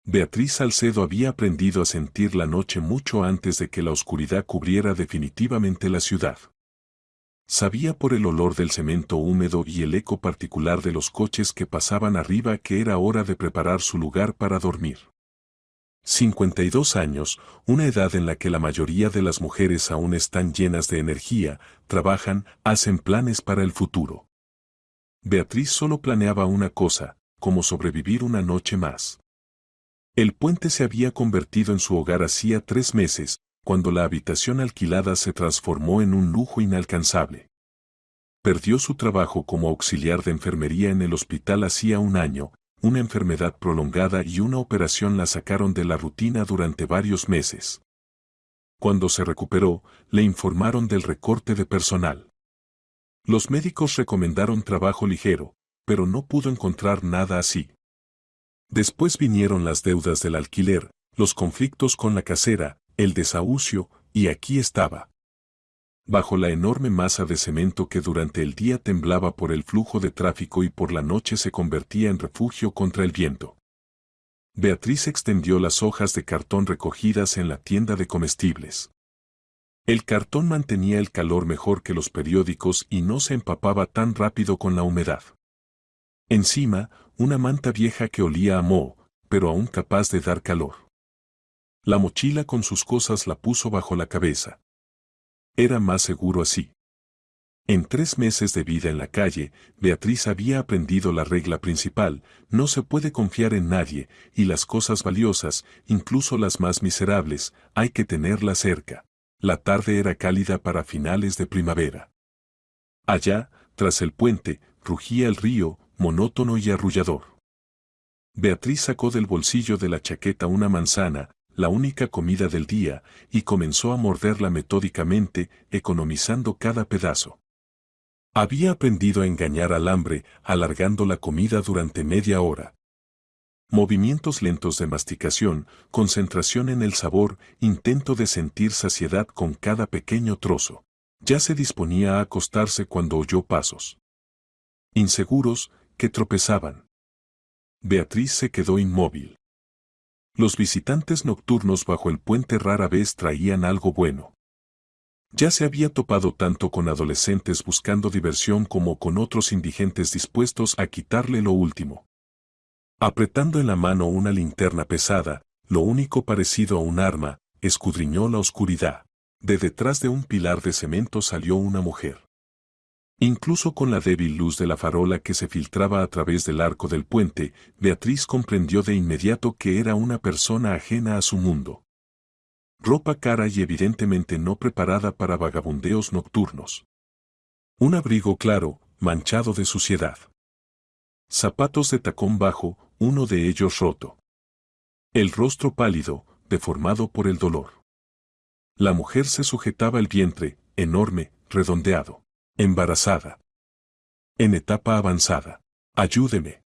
Beatriz Salcedo había aprendido a sentir la noche mucho antes de que la oscuridad cubriera definitivamente la ciudad. Sabía por el olor del cemento húmedo y el eco particular de los coches que pasaban arriba que era hora de preparar su lugar para dormir. 52 años, una edad en la que la mayoría de las mujeres aún están llenas de energía, trabajan, hacen planes para el futuro. Beatriz solo planeaba una cosa, cómo sobrevivir una noche más. El puente se había convertido en su hogar hacía 3 meses, cuando la habitación alquilada se transformó en un lujo inalcanzable. Perdió su trabajo como auxiliar de enfermería en el hospital hacía un año, una enfermedad prolongada y una operación la sacaron de la rutina durante varios meses. Cuando se recuperó, le informaron del recorte de personal. Los médicos recomendaron trabajo ligero, pero no pudo encontrar nada así. Después vinieron las deudas del alquiler, los conflictos con la casera, el desahucio, y aquí estaba. Bajo la enorme masa de cemento que durante el día temblaba por el flujo de tráfico y por la noche se convertía en refugio contra el viento. Beatriz extendió las hojas de cartón recogidas en la tienda de comestibles. El cartón mantenía el calor mejor que los periódicos y no se empapaba tan rápido con la humedad. Encima, una manta vieja que olía a moho, pero aún capaz de dar calor. La mochila con sus cosas la puso bajo la cabeza. Era más seguro así. En 3 meses de vida en la calle, Beatriz había aprendido la regla principal: no se puede confiar en nadie, y las cosas valiosas, incluso las más miserables, hay que tenerlas cerca. La tarde era cálida para finales de primavera. Allá, tras el puente, rugía el río, monótono y arrullador. Beatriz sacó del bolsillo de la chaqueta una manzana, la única comida del día, y comenzó a morderla metódicamente, economizando cada pedazo. Había aprendido a engañar al hambre, alargando la comida durante media hora. Movimientos lentos de masticación, concentración en el sabor, intento de sentir saciedad con cada pequeño trozo. Ya se disponía a acostarse cuando oyó pasos inseguros, que tropezaban. Beatriz se quedó inmóvil. Los visitantes nocturnos bajo el puente rara vez traían algo bueno. Ya se había topado tanto con adolescentes buscando diversión como con otros indigentes dispuestos a quitarle lo último. Apretando en la mano una linterna pesada, lo único parecido a un arma, escudriñó la oscuridad. De detrás de un pilar de cemento salió una mujer. Incluso con la débil luz de la farola que se filtraba a través del arco del puente, Beatriz comprendió de inmediato que era una persona ajena a su mundo. Ropa cara y evidentemente no preparada para vagabundeos nocturnos. Un abrigo claro, manchado de suciedad. Zapatos de tacón bajo, uno de ellos roto. El rostro pálido, deformado por el dolor. La mujer se sujetaba el vientre, enorme, redondeado. Embarazada. En etapa avanzada. Ayúdeme.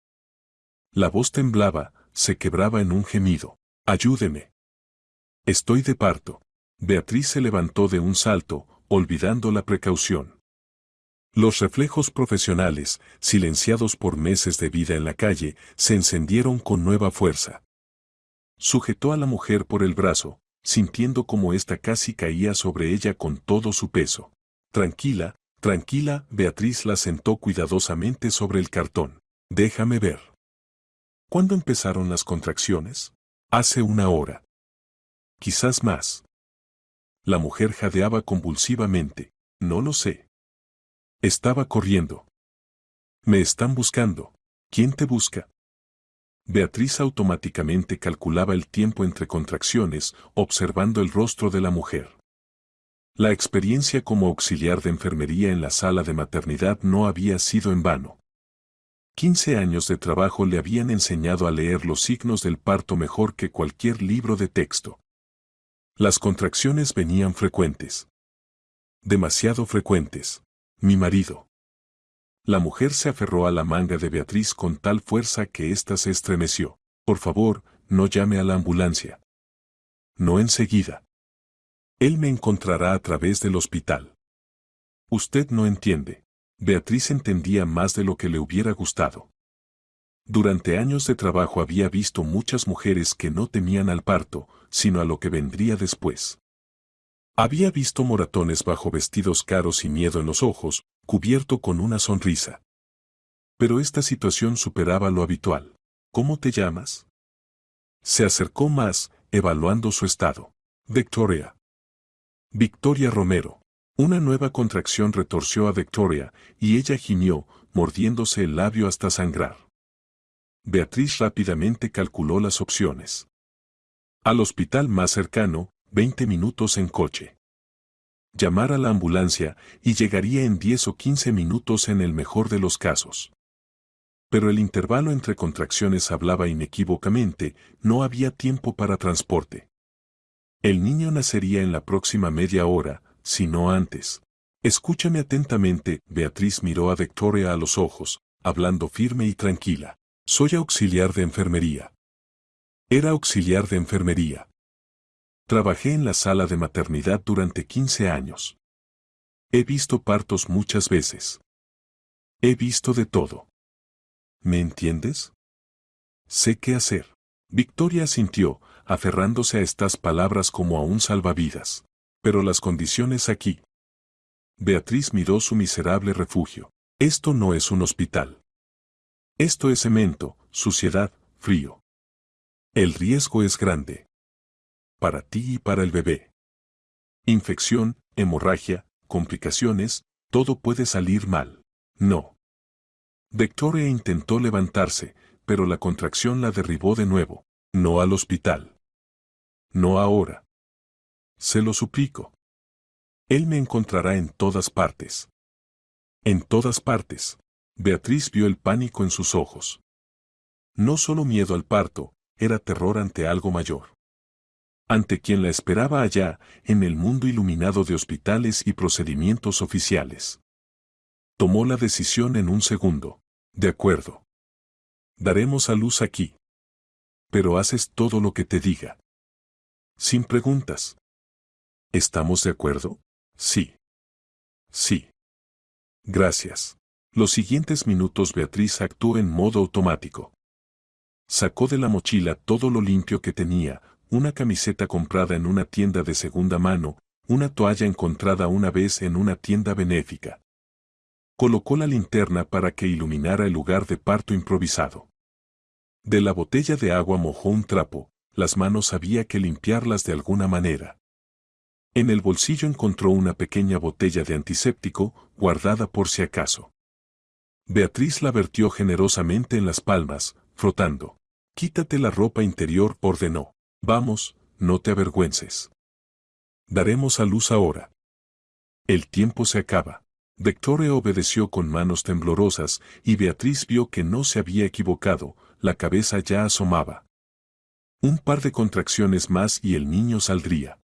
La voz temblaba, se quebraba en un gemido. Ayúdeme. Estoy de parto. Beatriz se levantó de un salto, olvidando la precaución. Los reflejos profesionales, silenciados por meses de vida en la calle, se encendieron con nueva fuerza. Sujetó a la mujer por el brazo, sintiendo como ésta casi caía sobre ella con todo su peso. Tranquila, tranquila, Beatriz la sentó cuidadosamente sobre el cartón. Déjame ver. ¿Cuándo empezaron las contracciones? Hace 1 hora. Quizás más. La mujer jadeaba convulsivamente. No lo sé. Estaba corriendo. Me están buscando. ¿Quién te busca? Beatriz automáticamente calculaba el tiempo entre contracciones, observando el rostro de la mujer. La experiencia como auxiliar de enfermería en la sala de maternidad no había sido en vano. 15 años de trabajo le habían enseñado a leer los signos del parto mejor que cualquier libro de texto. Las contracciones venían frecuentes. Demasiado frecuentes. Mi marido. La mujer se aferró a la manga de Beatriz con tal fuerza que ésta se estremeció. Por favor, no llame a la ambulancia. No enseguida. Él me encontrará a través del hospital. Usted no entiende. Beatriz entendía más de lo que le hubiera gustado. Durante años de trabajo había visto muchas mujeres que no temían al parto, sino a lo que vendría después. Había visto moratones bajo vestidos caros y miedo en los ojos, cubierto con una sonrisa. Pero esta situación superaba lo habitual. ¿Cómo te llamas? Se acercó más, evaluando su estado. Victoria. Victoria Romero. Una nueva contracción retorció a Victoria, y ella gimió, mordiéndose el labio hasta sangrar. Beatriz rápidamente calculó las opciones. Al hospital más cercano, 20 minutos en coche. Llamar a la ambulancia y llegaría en 10 o 15 minutos en el mejor de los casos. Pero el intervalo entre contracciones hablaba inequívocamente, no había tiempo para transporte. El niño nacería en la próxima media hora, si no antes. Escúchame atentamente, Beatriz miró a Victoria a los ojos, hablando firme y tranquila. Soy auxiliar de enfermería. Era auxiliar de enfermería. Trabajé en la sala de maternidad durante 15 años. He visto partos muchas veces. He visto de todo. ¿Me entiendes? Sé qué hacer. Victoria asintió, aferrándose a estas palabras como a un salvavidas. Pero las condiciones aquí. Beatriz miró su miserable refugio. Esto no es un hospital. Esto es cemento, suciedad, frío. El riesgo es grande. Para ti y para el bebé. Infección, hemorragia, complicaciones, todo puede salir mal. No. Victoria intentó levantarse, pero la contracción la derribó de nuevo. No al hospital. No ahora. Se lo suplico. Él me encontrará en todas partes. En todas partes. Beatriz vio el pánico en sus ojos. No solo miedo al parto, era terror ante algo mayor. Ante quien la esperaba allá, en el mundo iluminado de hospitales y procedimientos oficiales. Tomó la decisión en un segundo. De acuerdo. Daremos a luz aquí. Pero haces todo lo que te diga. Sin preguntas. ¿Estamos de acuerdo? Sí. Sí. Gracias. Los siguientes minutos Beatriz actuó en modo automático. Sacó de la mochila todo lo limpio que tenía, una camiseta comprada en una tienda de segunda mano, una toalla encontrada una vez en una tienda benéfica. Colocó la linterna para que iluminara el lugar de parto improvisado. De la botella de agua mojó un trapo, las manos había que limpiarlas de alguna manera. En el bolsillo encontró una pequeña botella de antiséptico, guardada por si acaso. Beatriz la vertió generosamente en las palmas, frotando. Quítate la ropa interior, ordenó. Vamos, no te avergüences. Daremos a luz ahora. El tiempo se acaba. Victoria obedeció con manos temblorosas, y Beatriz vio que no se había equivocado, la cabeza ya asomaba. Un par de contracciones más y el niño saldría.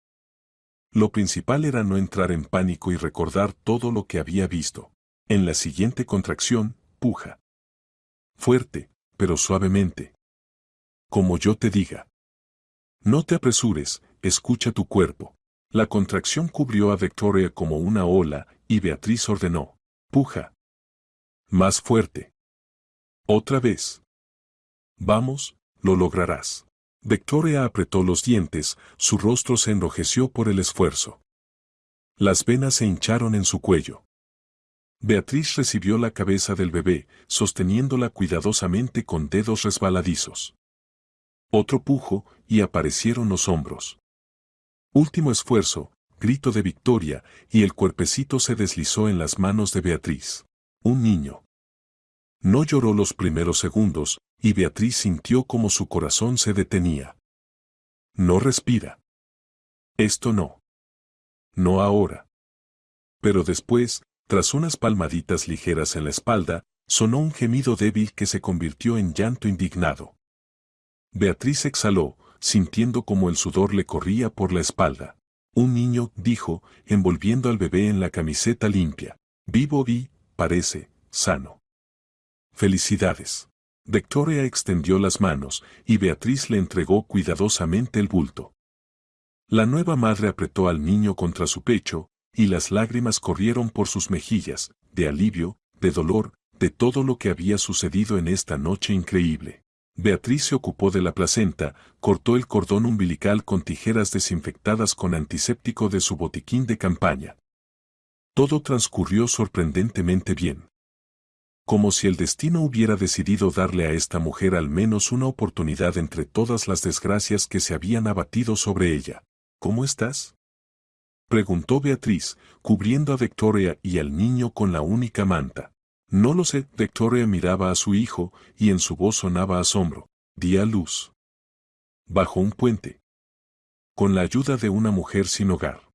Lo principal era no entrar en pánico y recordar todo lo que había visto. En la siguiente contracción, puja. Fuerte, pero suavemente. Como yo te diga. No te apresures, escucha tu cuerpo. La contracción cubrió a Victoria como una ola, y Beatriz ordenó. Puja. Más fuerte. Otra vez. Vamos, lo lograrás. Victoria apretó los dientes, su rostro se enrojeció por el esfuerzo. Las venas se hincharon en su cuello. Beatriz recibió la cabeza del bebé, sosteniéndola cuidadosamente con dedos resbaladizos. Otro pujo, y aparecieron los hombros. Último esfuerzo, grito de victoria, y el cuerpecito se deslizó en las manos de Beatriz. Un niño. No lloró los primeros segundos, y Beatriz sintió como su corazón se detenía. No respira. Esto no. No ahora. Pero después, tras unas palmaditas ligeras en la espalda, sonó un gemido débil que se convirtió en llanto indignado. Beatriz exhaló, sintiendo como el sudor le corría por la espalda. Un niño, dijo, envolviendo al bebé en la camiseta limpia. Vivo y, parece, sano. Felicidades. Victoria extendió las manos, y Beatriz le entregó cuidadosamente el bulto. La nueva madre apretó al niño contra su pecho, y las lágrimas corrieron por sus mejillas, de alivio, de dolor, de todo lo que había sucedido en esta noche increíble. Beatriz se ocupó de la placenta, cortó el cordón umbilical con tijeras desinfectadas con antiséptico de su botiquín de campaña. Todo transcurrió sorprendentemente bien. Como si el destino hubiera decidido darle a esta mujer al menos una oportunidad entre todas las desgracias que se habían abatido sobre ella. ¿Cómo estás?, preguntó Beatriz, cubriendo a Victoria y al niño con la única manta. No lo sé. Victoria miraba a su hijo, y en su voz sonaba asombro. Di a luz bajo un puente, con la ayuda de una mujer sin hogar.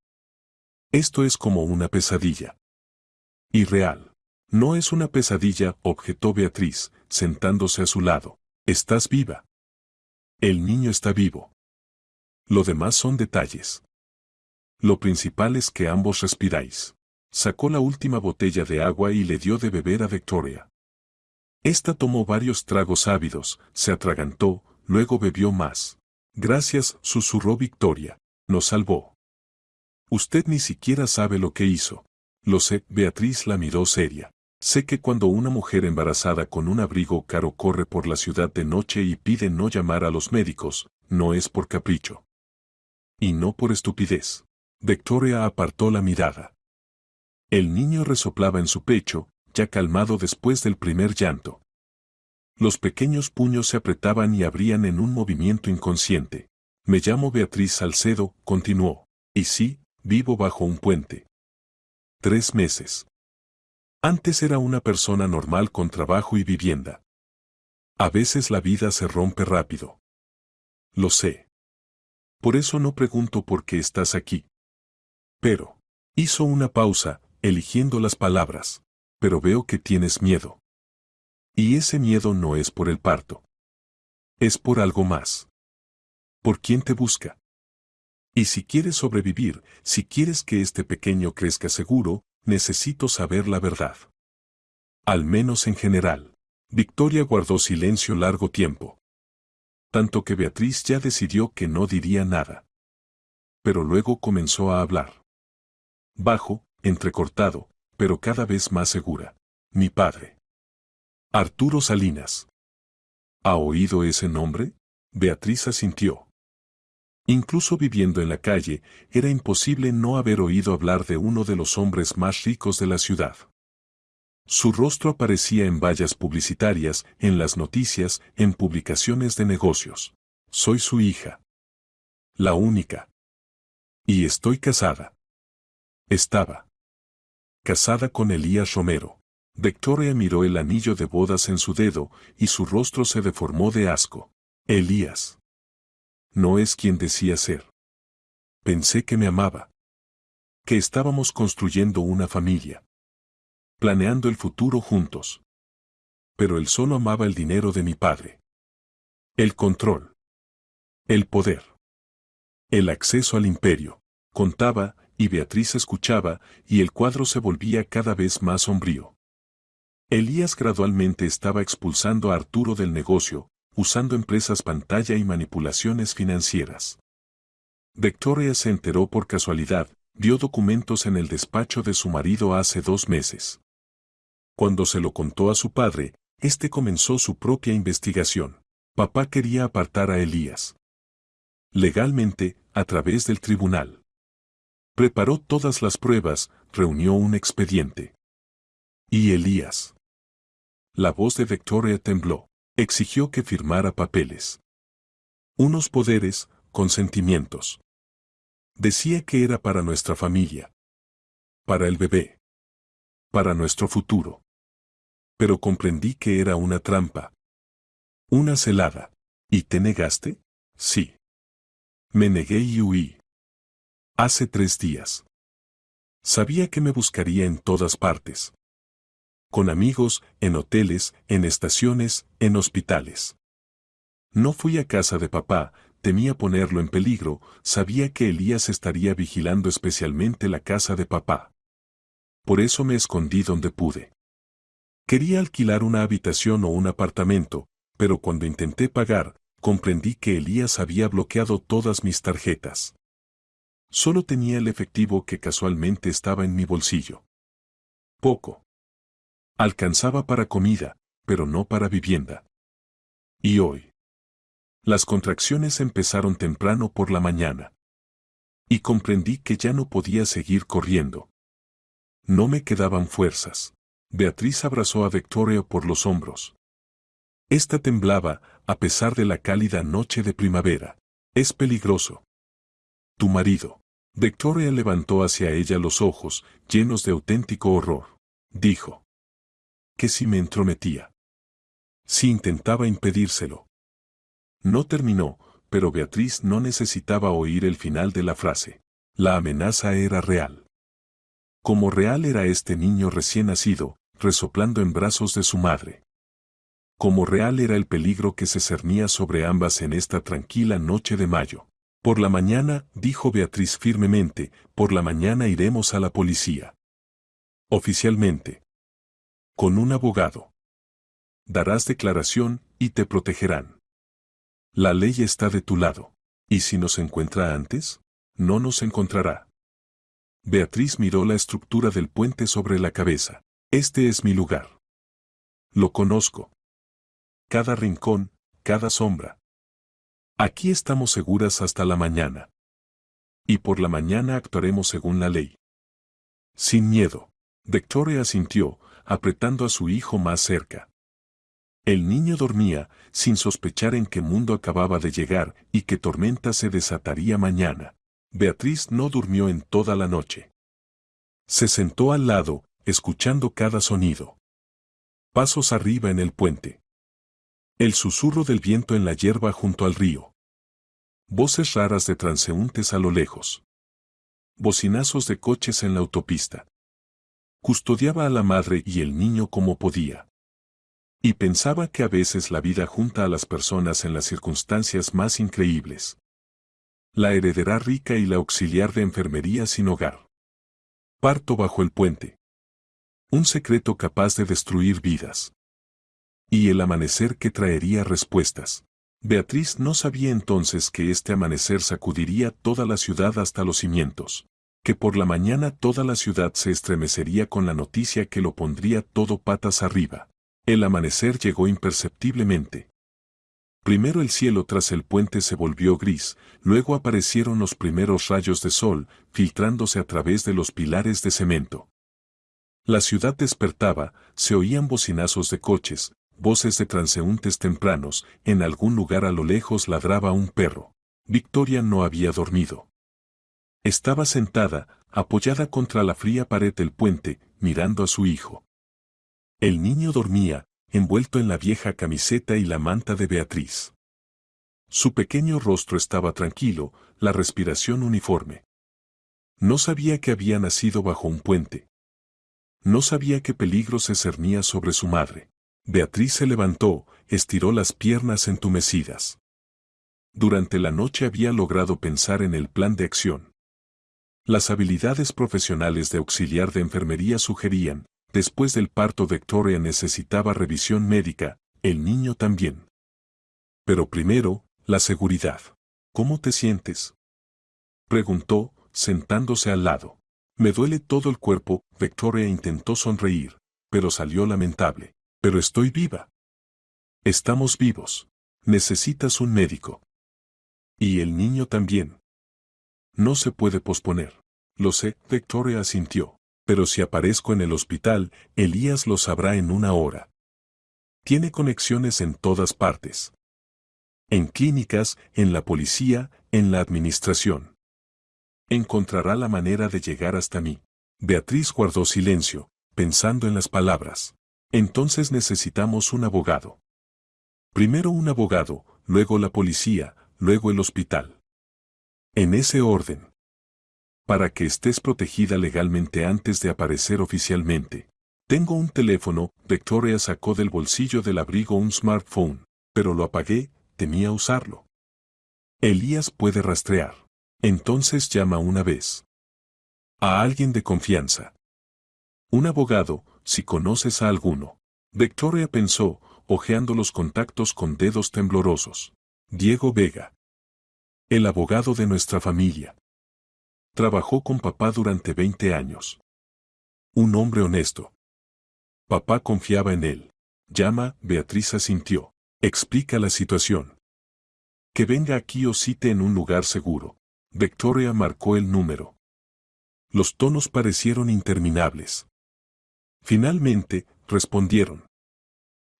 Esto es como una pesadilla. Irreal. No es una pesadilla, objetó Beatriz, sentándose a su lado. Estás viva. El niño está vivo. Lo demás son detalles. Lo principal es que ambos respiráis. Sacó la última botella de agua y le dio de beber a Victoria. Esta tomó varios tragos ávidos, se atragantó, luego bebió más. Gracias, susurró Victoria. Nos salvó. Usted ni siquiera sabe lo que hizo. Lo sé. Beatriz la miró seria. Sé que cuando una mujer embarazada con un abrigo caro corre por la ciudad de noche y pide no llamar a los médicos, no es por capricho. Y no por estupidez. Victoria apartó la mirada. El niño resoplaba en su pecho, ya calmado después del primer llanto. Los pequeños puños se apretaban y abrían en un movimiento inconsciente. Me llamo Beatriz Salcedo, continuó. Y sí, vivo bajo un puente. 3 meses. Antes era una persona normal con trabajo y vivienda. A veces la vida se rompe rápido. Lo sé. Por eso no pregunto por qué estás aquí. Pero, hizo una pausa, eligiendo las palabras. Pero veo que tienes miedo. Y ese miedo no es por el parto. Es por algo más. ¿Por quién te busca? Y si quieres sobrevivir, si quieres que este pequeño crezca seguro, necesito saber la verdad. Al menos en general. Victoria guardó silencio largo tiempo. Tanto que Beatriz ya decidió que no diría nada. Pero luego comenzó a hablar. Bajo, entrecortado, pero cada vez más segura. Mi padre. Arturo Salinas. ¿Ha oído ese nombre? Beatriz asintió. Incluso viviendo en la calle, era imposible no haber oído hablar de uno de los hombres más ricos de la ciudad. Su rostro aparecía en vallas publicitarias, en las noticias, en publicaciones de negocios. Soy su hija. La única. Y estoy casada. Estaba casada con Elías Romero. Victoria miró el anillo de bodas en su dedo, y su rostro se deformó de asco. Elías. No es quien decía ser. Pensé que me amaba. Que estábamos construyendo una familia. Planeando el futuro juntos. Pero él solo amaba el dinero de mi padre. El control. El poder. El acceso al imperio. Contaba, y Beatriz escuchaba, y el cuadro se volvía cada vez más sombrío. Elías gradualmente estaba expulsando a Arturo del negocio, usando empresas pantalla y manipulaciones financieras. Victoria se enteró por casualidad, vio documentos en el despacho de su marido hace 2 meses. Cuando se lo contó a su padre, este comenzó su propia investigación. Papá quería apartar a Elías. Legalmente, a través del tribunal. Preparó todas las pruebas, reunió un expediente. ¿Y Elías? La voz de Victoria tembló. Exigió que firmara papeles. Unos poderes, consentimientos. Decía que era para nuestra familia. Para el bebé. Para nuestro futuro. Pero comprendí que era una trampa. Una celada. ¿Y te negaste? Sí. Me negué y huí. Hace 3 días. Sabía que me buscaría en todas partes. Con amigos, en hoteles, en estaciones, en hospitales. No fui a casa de papá, temía ponerlo en peligro, sabía que Elías estaría vigilando especialmente la casa de papá. Por eso me escondí donde pude. Quería alquilar una habitación o un apartamento, pero cuando intenté pagar, comprendí que Elías había bloqueado todas mis tarjetas. Solo tenía el efectivo que casualmente estaba en mi bolsillo. Poco. Alcanzaba para comida, pero no para vivienda. Y hoy. Las contracciones empezaron temprano por la mañana. Y comprendí que ya no podía seguir corriendo. No me quedaban fuerzas. Beatriz abrazó a Victoria por los hombros. Esta temblaba, a pesar de la cálida noche de primavera. Es peligroso. Tu marido. Victoria levantó hacia ella los ojos, llenos de auténtico horror. Dijo. ¿Que si me entrometía? Si intentaba impedírselo. No terminó, pero Beatriz no necesitaba oír el final de la frase. La amenaza era real. Como real era este niño recién nacido, resoplando en brazos de su madre. Como real era el peligro que se cernía sobre ambas en esta tranquila noche de mayo. Por la mañana, dijo Beatriz firmemente, por la mañana iremos a la policía. Oficialmente. Con un abogado. Darás declaración y te protegerán. La ley está de tu lado. ¿Y si nos encuentra antes? No nos encontrará. Beatriz miró la estructura del puente sobre la cabeza. Este es mi lugar. Lo conozco. Cada rincón, cada sombra. Aquí estamos seguras hasta la mañana. Y por la mañana actuaremos según la ley. Sin miedo. Victoria asintió, apretando a su hijo más cerca. El niño dormía, sin sospechar en qué mundo acababa de llegar y qué tormenta se desataría mañana. Beatriz no durmió en toda la noche. Se sentó al lado, escuchando cada sonido. Pasos arriba en el puente. El susurro del viento en la hierba junto al río. Voces raras de transeúntes a lo lejos. Bocinazos de coches en la autopista. Custodiaba a la madre y el niño como podía. Y pensaba que a veces la vida junta a las personas en las circunstancias más increíbles. La heredera rica y la auxiliar de enfermería sin hogar. Parto bajo el puente. Un secreto capaz de destruir vidas. Y el amanecer que traería respuestas. Beatriz no sabía entonces que este amanecer sacudiría toda la ciudad hasta los cimientos. Que por la mañana toda la ciudad se estremecería con la noticia que lo pondría todo patas arriba. El amanecer llegó imperceptiblemente. Primero el cielo tras el puente se volvió gris, luego aparecieron los primeros rayos de sol, filtrándose a través de los pilares de cemento. La ciudad despertaba, se oían bocinazos de coches, voces de transeúntes tempranos, en algún lugar a lo lejos ladraba un perro. Victoria no había dormido. Estaba sentada, apoyada contra la fría pared del puente, mirando a su hijo. El niño dormía, envuelto en la vieja camiseta y la manta de Beatriz. Su pequeño rostro estaba tranquilo, la respiración uniforme. No sabía que había nacido bajo un puente. No sabía qué peligro se cernía sobre su madre. Beatriz se levantó, estiró las piernas entumecidas. Durante la noche había logrado pensar en el plan de acción. Las habilidades profesionales de auxiliar de enfermería sugerían, después del parto Victoria necesitaba revisión médica, el niño también. Pero primero, la seguridad. ¿Cómo te sientes?, preguntó, sentándose al lado. Me duele todo el cuerpo. Victoria intentó sonreír, pero salió lamentable. Pero estoy viva. Estamos vivos. Necesitas un médico. Y el niño también. No se puede posponer. Lo sé, Victoria asintió. Pero si aparezco en el hospital, Elías lo sabrá en una hora. Tiene conexiones en todas partes. En clínicas, en la policía, en la administración. Encontrará la manera de llegar hasta mí. Beatriz guardó silencio, pensando en las palabras. Entonces necesitamos un abogado. Primero un abogado, luego la policía, luego el hospital. En ese orden. Para que estés protegida legalmente antes de aparecer oficialmente. Tengo un teléfono. Victoria sacó del bolsillo del abrigo un smartphone, pero lo apagué, temía usarlo. Elías puede rastrear. Entonces llama una vez. A alguien de confianza. Un abogado, si conoces a alguno. Victoria pensó, hojeando los contactos con dedos temblorosos. Diego Vega. El abogado de nuestra familia. Trabajó con papá durante 20 años. Un hombre honesto. Papá confiaba en él. Llama, Beatriz asintió. Explica la situación. Que venga aquí o cite en un lugar seguro. Victoria marcó el número. Los tonos parecieron interminables. Finalmente, respondieron.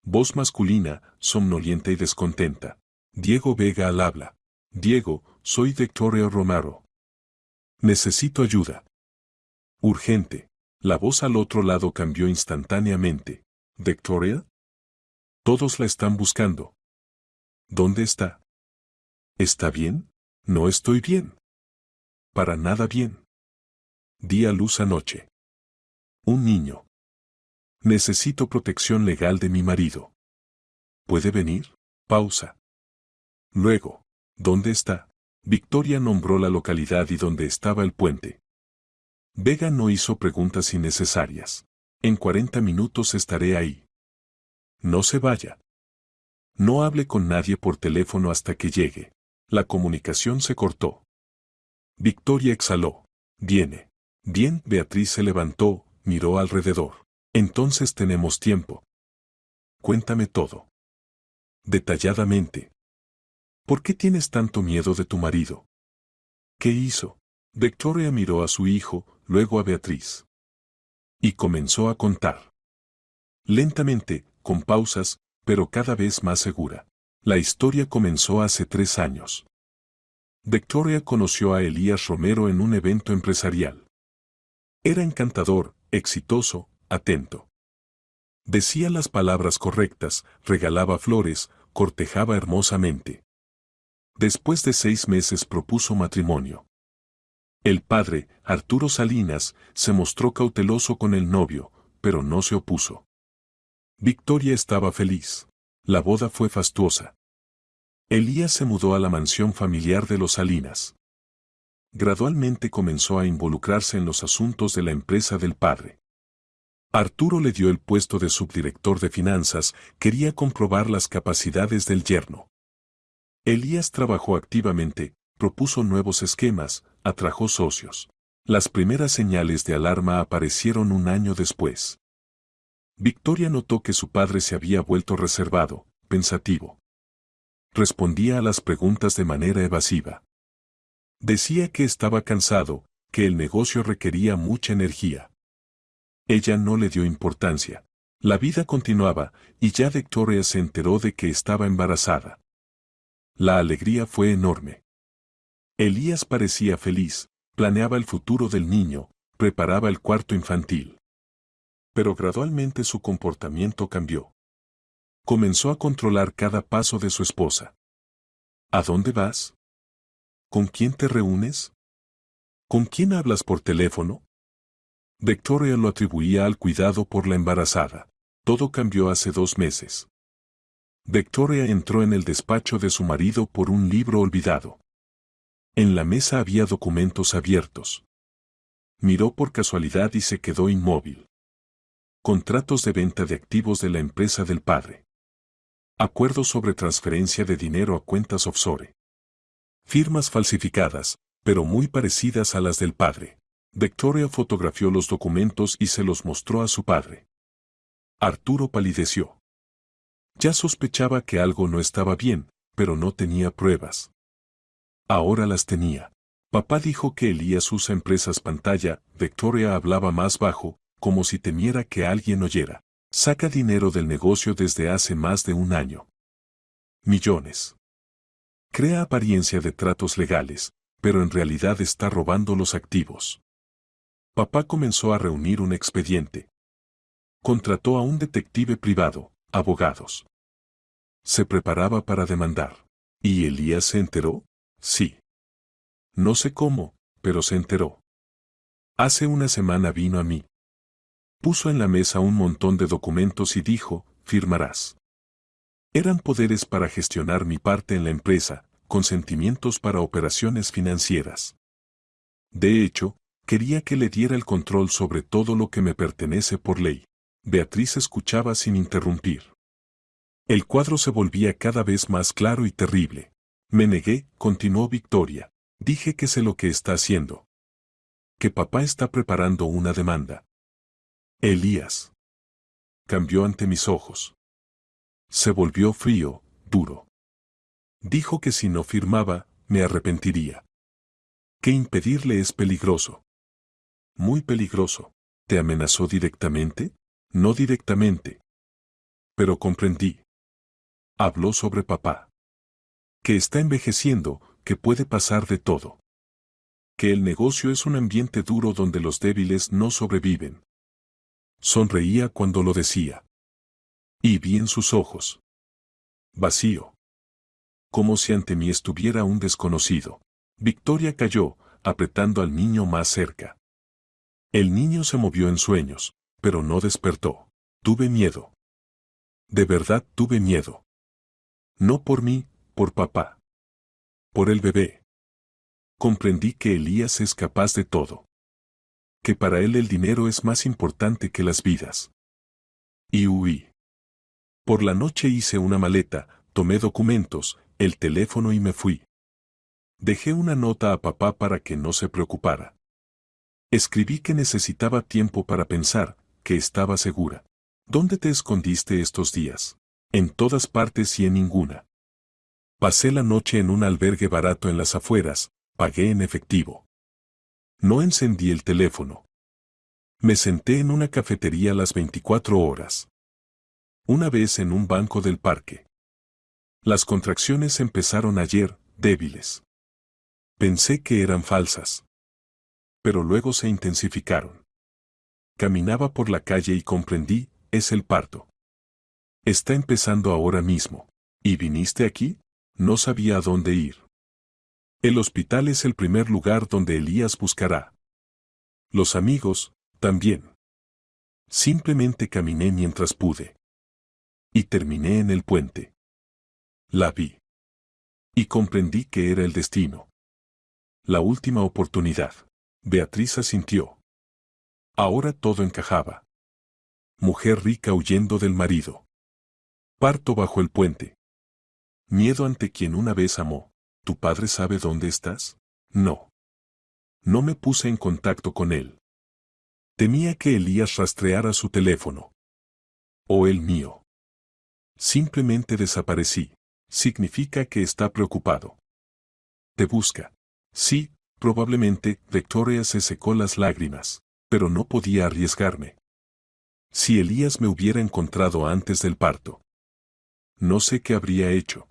Voz masculina, somnolienta y descontenta. Diego Vega al habla. Diego, soy Victoria Romero. Necesito ayuda. Urgente. La voz al otro lado cambió instantáneamente. ¿Victoria? Todos la están buscando. ¿Dónde está? ¿Está bien? No estoy bien. Para nada bien. Di a luz anoche. Un niño. Necesito protección legal de mi marido. ¿Puede venir? Pausa. Luego, ¿dónde está? Victoria nombró la localidad y donde estaba el puente. Vega no hizo preguntas innecesarias. En 40 minutos estaré ahí. No se vaya. No hable con nadie por teléfono hasta que llegue. La comunicación se cortó. Victoria exhaló. Viene. Bien, Beatriz se levantó, miró alrededor. Entonces tenemos tiempo. Cuéntame todo. Detalladamente. ¿Por qué tienes tanto miedo de tu marido? ¿Qué hizo? Victoria miró a su hijo, luego a Beatriz. Y comenzó a contar. Lentamente, con pausas, pero cada vez más segura. La historia comenzó hace 3 años. Victoria conoció a Elías Romero en un evento empresarial. Era encantador, exitoso, atento. Decía las palabras correctas, regalaba flores, cortejaba hermosamente. Después de 6 meses propuso matrimonio. El padre, Arturo Salinas, se mostró cauteloso con el novio, pero no se opuso. Victoria estaba feliz. La boda fue fastuosa. Elías se mudó a la mansión familiar de los Salinas. Gradualmente comenzó a involucrarse en los asuntos de la empresa del padre. Arturo le dio el puesto de subdirector de finanzas, quería comprobar las capacidades del yerno. Elías trabajó activamente, propuso nuevos esquemas, atrajo socios. Las primeras señales de alarma aparecieron un año después. Victoria notó que su padre se había vuelto reservado, pensativo. Respondía a las preguntas de manera evasiva. Decía que estaba cansado, que el negocio requería mucha energía. Ella no le dio importancia. La vida continuaba, y ya Victoria se enteró de que estaba embarazada. La alegría fue enorme. Elías parecía feliz, planeaba el futuro del niño, preparaba el cuarto infantil. Pero gradualmente su comportamiento cambió. Comenzó a controlar cada paso de su esposa. ¿A dónde vas? ¿Con quién te reúnes? ¿Con quién hablas por teléfono? Victoria lo atribuía al cuidado por la embarazada. Todo cambió hace 2 meses. Victoria entró en el despacho de su marido por un libro olvidado. En la mesa había documentos abiertos. Miró por casualidad y se quedó inmóvil. Contratos de venta de activos de la empresa del padre. Acuerdos sobre transferencia de dinero a cuentas offshore. Firmas falsificadas, pero muy parecidas a las del padre. Victoria fotografió los documentos y se los mostró a su padre. Arturo palideció. Ya sospechaba que algo no estaba bien, pero no tenía pruebas. Ahora las tenía. Papá dijo que Elías usa empresas pantalla. Victoria hablaba más bajo, como si temiera que alguien oyera. Saca dinero del negocio desde hace más de 1 año. Millones. Crea apariencia de tratos legales, pero en realidad está robando los activos. Papá comenzó a reunir un expediente. Contrató a un detective privado, abogados. Se preparaba para demandar. ¿Y Elías se enteró? Sí. No sé cómo, pero se enteró. Hace 1 semana vino a mí. Puso en la mesa un montón de documentos y dijo, firmarás. Eran poderes para gestionar mi parte en la empresa, consentimientos para operaciones financieras. De hecho, quería que le diera el control sobre todo lo que me pertenece por ley. Beatriz escuchaba sin interrumpir. El cuadro se volvía cada vez más claro y terrible. Me negué, continuó Victoria. Dije que sé lo que está haciendo. Que papá está preparando una demanda. Elías. cambió ante mis ojos. Se volvió frío, duro. Dijo que si no firmaba, me arrepentiría. Que impedirle es peligroso. Muy peligroso. ¿Te amenazó directamente? No directamente. Pero comprendí. Habló sobre papá. Que está envejeciendo, que puede pasar de todo. Que el negocio es un ambiente duro donde los débiles no sobreviven. Sonreía cuando lo decía. Y vi en sus ojos. Vacío. Como si ante mí estuviera un desconocido. Victoria cayó, apretando al niño más cerca. El niño se movió en sueños, pero no despertó. Tuve miedo. De verdad tuve miedo. No por mí, por papá. Por el bebé. Comprendí que Elías es capaz de todo. Que para él el dinero es más importante que las vidas. Y huí. Por la noche hice una maleta, tomé documentos, el teléfono y me fui. Dejé una nota a papá para que no se preocupara. Escribí que necesitaba tiempo para pensar, que estaba segura. ¿Dónde te escondiste estos días? En todas partes y en ninguna. Pasé la noche en un albergue barato en las afueras, pagué en efectivo. No encendí el teléfono. Me senté en una cafetería las 24 horas. Una vez en un banco del parque. Las contracciones empezaron ayer, débiles. Pensé que eran falsas. Pero luego se intensificaron. Caminaba por la calle y comprendí, es el parto. Está empezando ahora mismo. ¿Y viniste aquí? No sabía a dónde ir. El hospital es el primer lugar donde Elías buscará. Los amigos, también. Simplemente caminé mientras pude. Y terminé en el puente. La vi. Y comprendí que era el destino. La última oportunidad. Beatriz asintió. Ahora todo encajaba. Mujer rica huyendo del marido. Parto bajo el puente. Miedo ante quien una vez amó. ¿Tu padre sabe dónde estás? No. No me puse en contacto con él. Temía que Elías rastreara su teléfono. O el mío. Simplemente desaparecí. Significa que está preocupado. Te busca. Sí, probablemente, Victoria se secó las lágrimas, pero no podía arriesgarme. Si Elías me hubiera encontrado antes del parto. No sé qué habría hecho.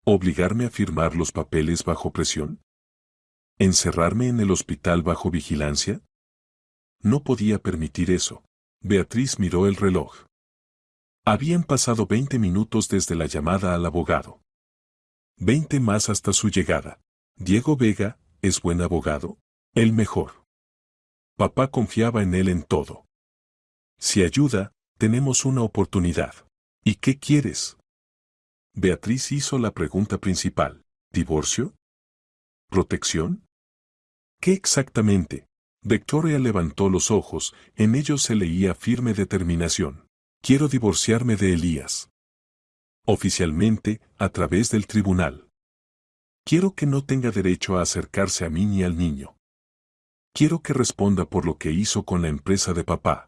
¿Obligarme a firmar los papeles bajo presión? ¿Encerrarme en el hospital bajo vigilancia? No podía permitir eso. Beatriz miró el reloj. Habían pasado 20 minutos desde la llamada al abogado. 20 más hasta su llegada. Diego Vega, ¿es buen abogado? El mejor. Papá confiaba en él en todo. Si ayuda, tenemos una oportunidad. ¿Y qué quieres? Beatriz hizo la pregunta principal. ¿Divorcio? ¿Protección? ¿Qué exactamente? Victoria levantó los ojos, en ellos se leía firme determinación. Quiero divorciarme de Elías. Oficialmente, a través del tribunal. Quiero que no tenga derecho a acercarse a mí ni al niño. Quiero que responda por lo que hizo con la empresa de papá.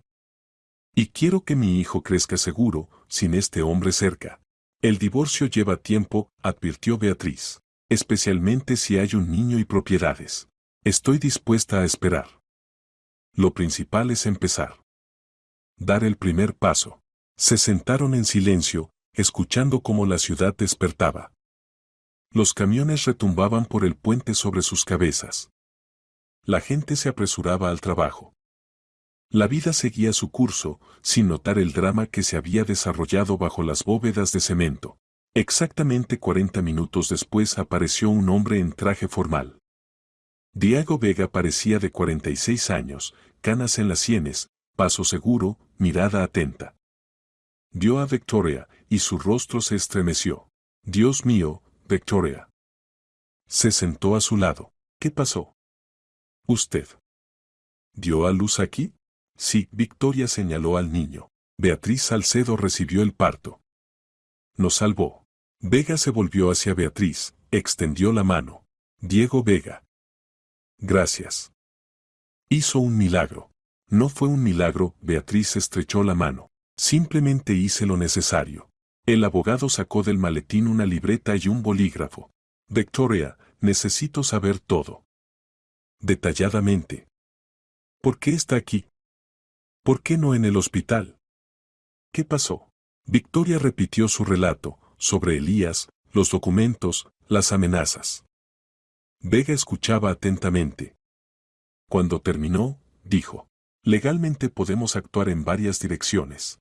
Y quiero que mi hijo crezca seguro, sin este hombre cerca. El divorcio lleva tiempo, advirtió Beatriz. Especialmente si hay un niño y propiedades. Estoy dispuesta a esperar. Lo principal es empezar. Dar el primer paso. Se sentaron en silencio, escuchando cómo la ciudad despertaba. Los camiones retumbaban por el puente sobre sus cabezas. La gente se apresuraba al trabajo. La vida seguía su curso, sin notar el drama que se había desarrollado bajo las bóvedas de cemento. Exactamente 40 minutos después apareció un hombre en traje formal. Diego Vega parecía de 46 años, canas en las sienes, paso seguro, mirada atenta. Vio a Victoria, y su rostro se estremeció. Dios mío, Victoria. Se sentó a su lado. ¿Qué pasó? ¿Usted dio a luz aquí? Sí, Victoria señaló al niño. Beatriz Salcedo recibió el parto. Nos salvó. Vega se volvió hacia Beatriz, extendió la mano. Diego Vega. Gracias. Hizo un milagro. No fue un milagro, Beatriz estrechó la mano. Simplemente hice lo necesario. El abogado sacó del maletín una libreta y un bolígrafo. Victoria, necesito saber todo. Detalladamente. ¿Por qué está aquí? ¿Por qué no en el hospital? ¿Qué pasó? Victoria repitió su relato, sobre Elías, los documentos, las amenazas. Vega escuchaba atentamente. Cuando terminó, dijo, legalmente podemos actuar en varias direcciones.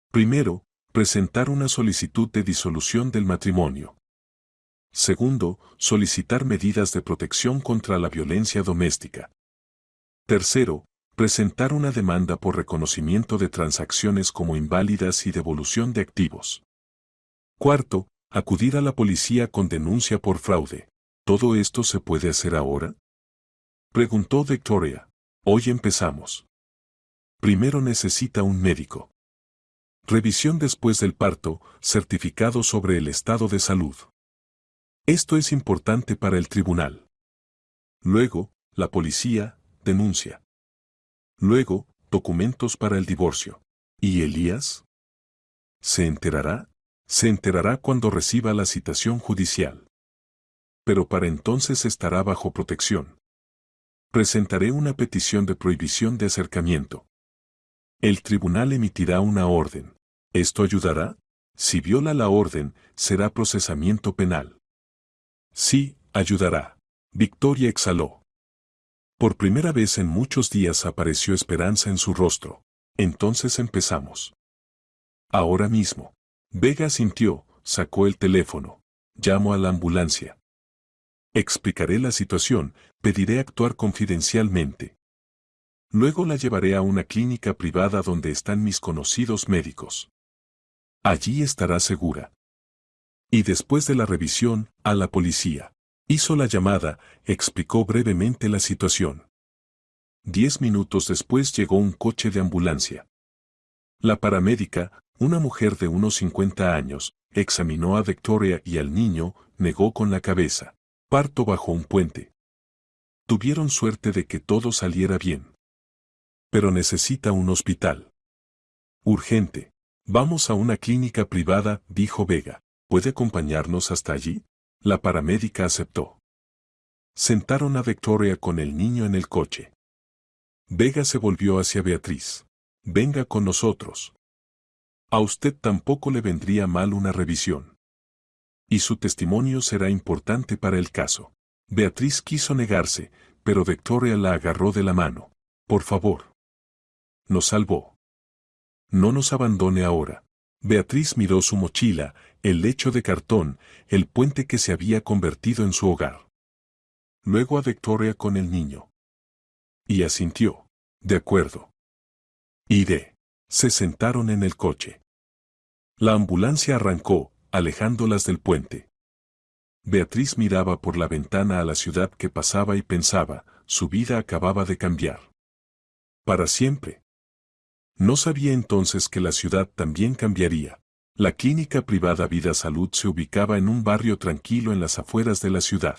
Primero, presentar una solicitud de disolución del matrimonio. Segundo, solicitar medidas de protección contra la violencia doméstica. Tercero, presentar una demanda por reconocimiento de transacciones como inválidas y devolución de activos. Cuarto, acudir a la policía con denuncia por fraude. ¿Todo esto se puede hacer ahora? Preguntó Victoria. Hoy empezamos. Primero necesita un médico. Revisión después del parto, certificado sobre el estado de salud. Esto es importante para el tribunal. Luego, la policía, denuncia. Luego, documentos para el divorcio. ¿Y Elías? ¿Se enterará? Se enterará cuando reciba la citación judicial. Pero para entonces estará bajo protección. Presentaré una petición de prohibición de acercamiento. El tribunal emitirá una orden. ¿Esto ayudará? Si viola la orden, será procesamiento penal. Sí, ayudará. Victoria exhaló. Por primera vez en muchos días apareció esperanza en su rostro. Entonces empezamos. Ahora mismo. Vega sintió, sacó el teléfono. Llamo a la ambulancia. Explicaré la situación, pediré actuar confidencialmente. Luego la llevaré a una clínica privada donde están mis conocidos médicos. Allí estará segura. Y después de la revisión, a la policía. Hizo la llamada, explicó brevemente la situación. 10 minutos después llegó un coche de ambulancia. La paramédica, una mujer de unos 50 años, examinó a Victoria y al niño, negó con la cabeza. Parto bajo un puente. Tuvieron suerte de que todo saliera bien. Pero necesita un hospital. Urgente. Vamos a una clínica privada, dijo Vega. ¿Puede acompañarnos hasta allí? La paramédica aceptó. Sentaron a Victoria con el niño en el coche. Vega se volvió hacia Beatriz. Venga con nosotros. A usted tampoco le vendría mal una revisión. Y su testimonio será importante para el caso. Beatriz quiso negarse, pero Victoria la agarró de la mano. Por favor. Nos salvó. No nos abandone ahora. Beatriz miró su mochila, el lecho de cartón, el puente que se había convertido en su hogar. Luego a Victoria con el niño. Y asintió. De acuerdo. Iré. Se sentaron en el coche. La ambulancia arrancó, alejándolas del puente. Beatriz miraba por la ventana a la ciudad que pasaba y pensaba, su vida acababa de cambiar. Para siempre. No sabía entonces que la ciudad también cambiaría. La clínica privada Vida Salud se ubicaba en un barrio tranquilo en las afueras de la ciudad.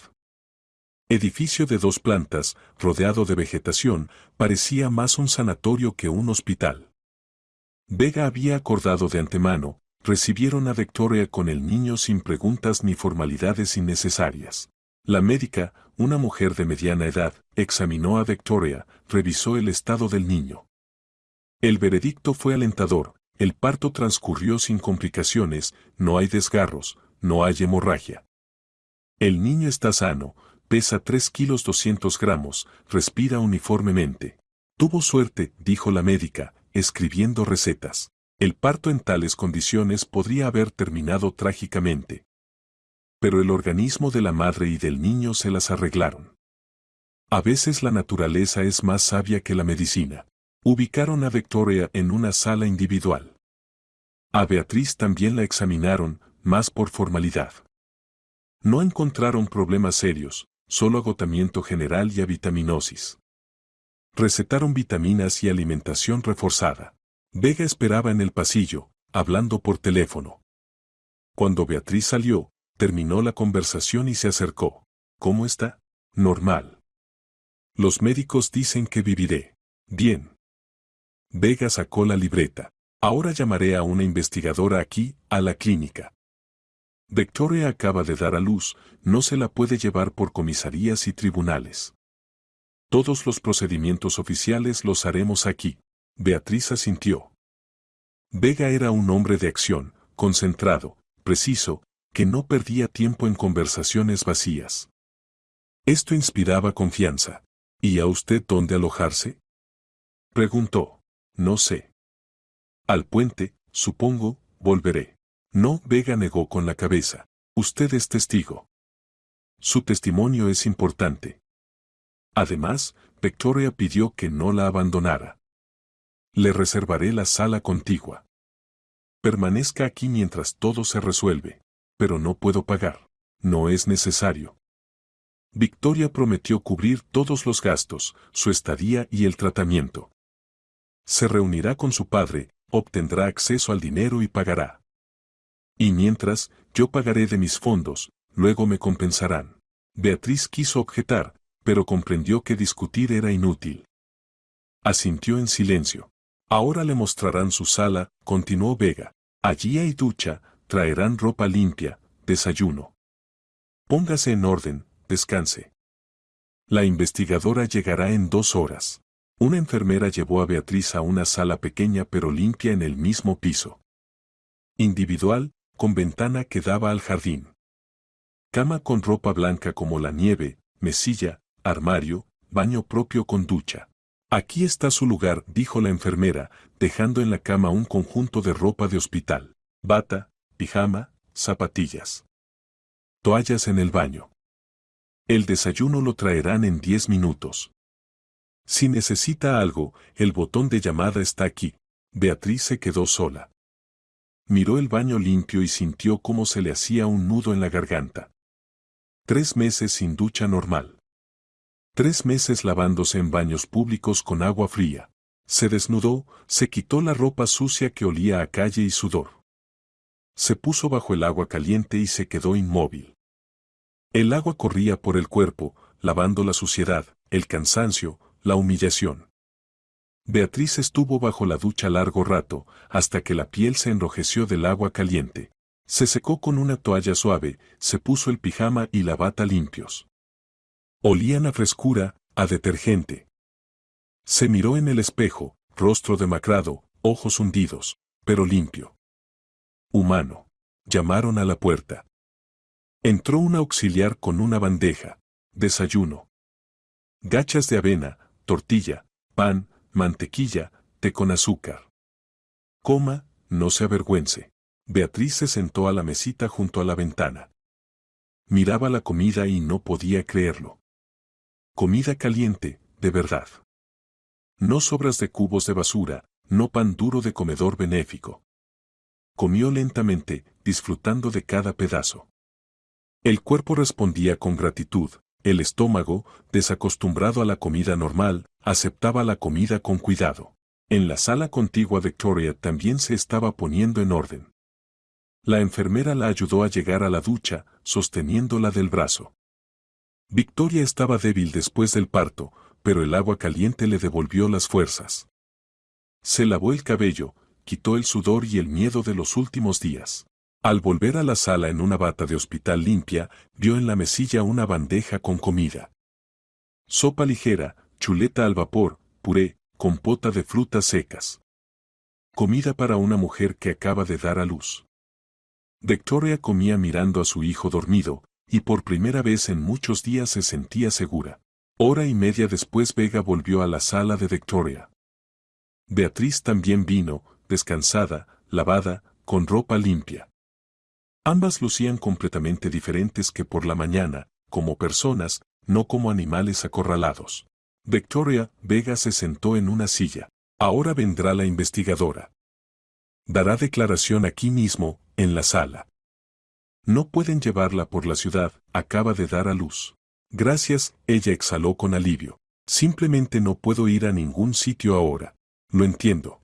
Edificio de 2 plantas, rodeado de vegetación, parecía más un sanatorio que un hospital. Vega había acordado de antemano, recibieron a Victoria con el niño sin preguntas ni formalidades innecesarias. La médica, una mujer de mediana edad, examinó a Victoria, revisó el estado del niño. El veredicto fue alentador, el parto transcurrió sin complicaciones, no hay desgarros, no hay hemorragia. El niño está sano, pesa 3 kilos 200 gramos, respira uniformemente. Tuvo suerte, dijo la médica, escribiendo recetas. El parto en tales condiciones podría haber terminado trágicamente. Pero el organismo de la madre y del niño se las arreglaron. A veces la naturaleza es más sabia que la medicina. Ubicaron a Victoria en una sala individual. A Beatriz también la examinaron, más por formalidad. No encontraron problemas serios, solo agotamiento general y avitaminosis. Recetaron vitaminas y alimentación reforzada. Vega esperaba en el pasillo, hablando por teléfono. Cuando Beatriz salió, terminó la conversación y se acercó. ¿Cómo está? Normal. Los médicos dicen que viviré. Bien. Vega sacó la libreta. Ahora llamaré a una investigadora aquí, a la clínica. Victoria acaba de dar a luz, no se la puede llevar por comisarías y tribunales. Todos los procedimientos oficiales los haremos aquí. Beatriz asintió. Vega era un hombre de acción, concentrado, preciso, que no perdía tiempo en conversaciones vacías. Esto inspiraba confianza. ¿Y a usted dónde alojarse? Preguntó. No sé. Al puente, supongo, volveré. No, Vega negó con la cabeza. Usted es testigo. Su testimonio es importante. Además, Victoria pidió que no la abandonara. Le reservaré la sala contigua. Permanezca aquí mientras todo se resuelve. Pero no puedo pagar. No es necesario. Victoria prometió cubrir todos los gastos, su estadía y el tratamiento. Se reunirá con su padre, obtendrá acceso al dinero y pagará. Y mientras, yo pagaré de mis fondos, luego me compensarán. Beatriz quiso objetar, pero comprendió que discutir era inútil. Asintió en silencio. Ahora le mostrarán su sala, continuó Vega. Allí hay ducha, traerán ropa limpia, desayuno. Póngase en orden, descanse. La investigadora llegará en 2 horas. Una enfermera llevó a Beatriz a una sala pequeña pero limpia en el mismo piso. Individual, con ventana que daba al jardín. Cama con ropa blanca como la nieve, mesilla, armario, baño propio con ducha. Aquí está su lugar, dijo la enfermera, dejando en la cama un conjunto de ropa de hospital. Bata, pijama, zapatillas. Toallas en el baño. El desayuno lo traerán en 10 minutos. Si necesita algo, el botón de llamada está aquí. Beatriz se quedó sola. Miró el baño limpio y sintió cómo se le hacía un nudo en la garganta. 3 meses sin ducha normal. 3 meses lavándose en baños públicos con agua fría. Se desnudó, se quitó la ropa sucia que olía a calle y sudor. Se puso bajo el agua caliente y se quedó inmóvil. El agua corría por el cuerpo, lavando la suciedad, el cansancio, la humillación. Beatriz estuvo bajo la ducha largo rato, hasta que la piel se enrojeció del agua caliente. Se secó con una toalla suave, se puso el pijama y la bata limpios. Olían a frescura, a detergente. Se miró en el espejo, rostro demacrado, ojos hundidos, pero limpio. Humano. Llamaron a la puerta. Entró un auxiliar con una bandeja. Desayuno. Gachas de avena, tortilla, pan, mantequilla, té con azúcar. Coma, no se avergüence. Beatriz se sentó a la mesita junto a la ventana. Miraba la comida y no podía creerlo. Comida caliente, de verdad. No sobras de cubos de basura, no pan duro de comedor benéfico. Comió lentamente, disfrutando de cada pedazo. El cuerpo respondía con gratitud, el estómago, desacostumbrado a la comida normal, aceptaba la comida con cuidado. En la sala contigua Victoria también se estaba poniendo en orden. La enfermera la ayudó a llegar a la ducha, sosteniéndola del brazo. Victoria estaba débil después del parto, pero el agua caliente le devolvió las fuerzas. Se lavó el cabello, quitó el sudor y el miedo de los últimos días. Al volver a la sala en una bata de hospital limpia, vio en la mesilla una bandeja con comida. Sopa ligera, chuleta al vapor, puré, compota de frutas secas. Comida para una mujer que acaba de dar a luz. Victoria comía mirando a su hijo dormido, y por primera vez en muchos días se sentía segura. Hora y media después Vega volvió a la sala de Victoria. Beatriz también vino, descansada, lavada, con ropa limpia. Ambas lucían completamente diferentes que por la mañana, como personas, no como animales acorralados. Victoria, Vega se sentó en una silla. Ahora vendrá la investigadora. Dará declaración aquí mismo, en la sala. No pueden llevarla por la ciudad, acaba de dar a luz. Gracias, ella exhaló con alivio. Simplemente no puedo ir a ningún sitio ahora. Lo entiendo.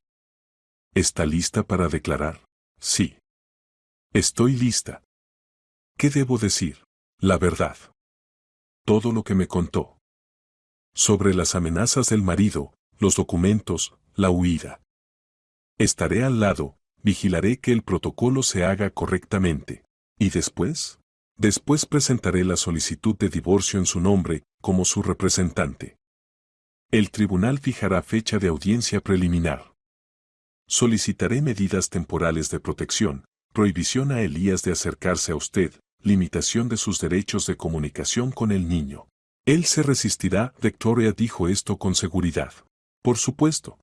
¿Está lista para declarar? Sí. Estoy lista. ¿Qué debo decir? La verdad. Todo lo que me contó. Sobre las amenazas del marido, los documentos, la huida. Estaré al lado, vigilaré que el protocolo se haga correctamente. ¿Y después? Después presentaré la solicitud de divorcio en su nombre, como su representante. El tribunal fijará fecha de audiencia preliminar. Solicitaré medidas temporales de protección, prohibición a Elías de acercarse a usted, limitación de sus derechos de comunicación con el niño. Él se resistirá, Victoria dijo esto con seguridad. Por supuesto.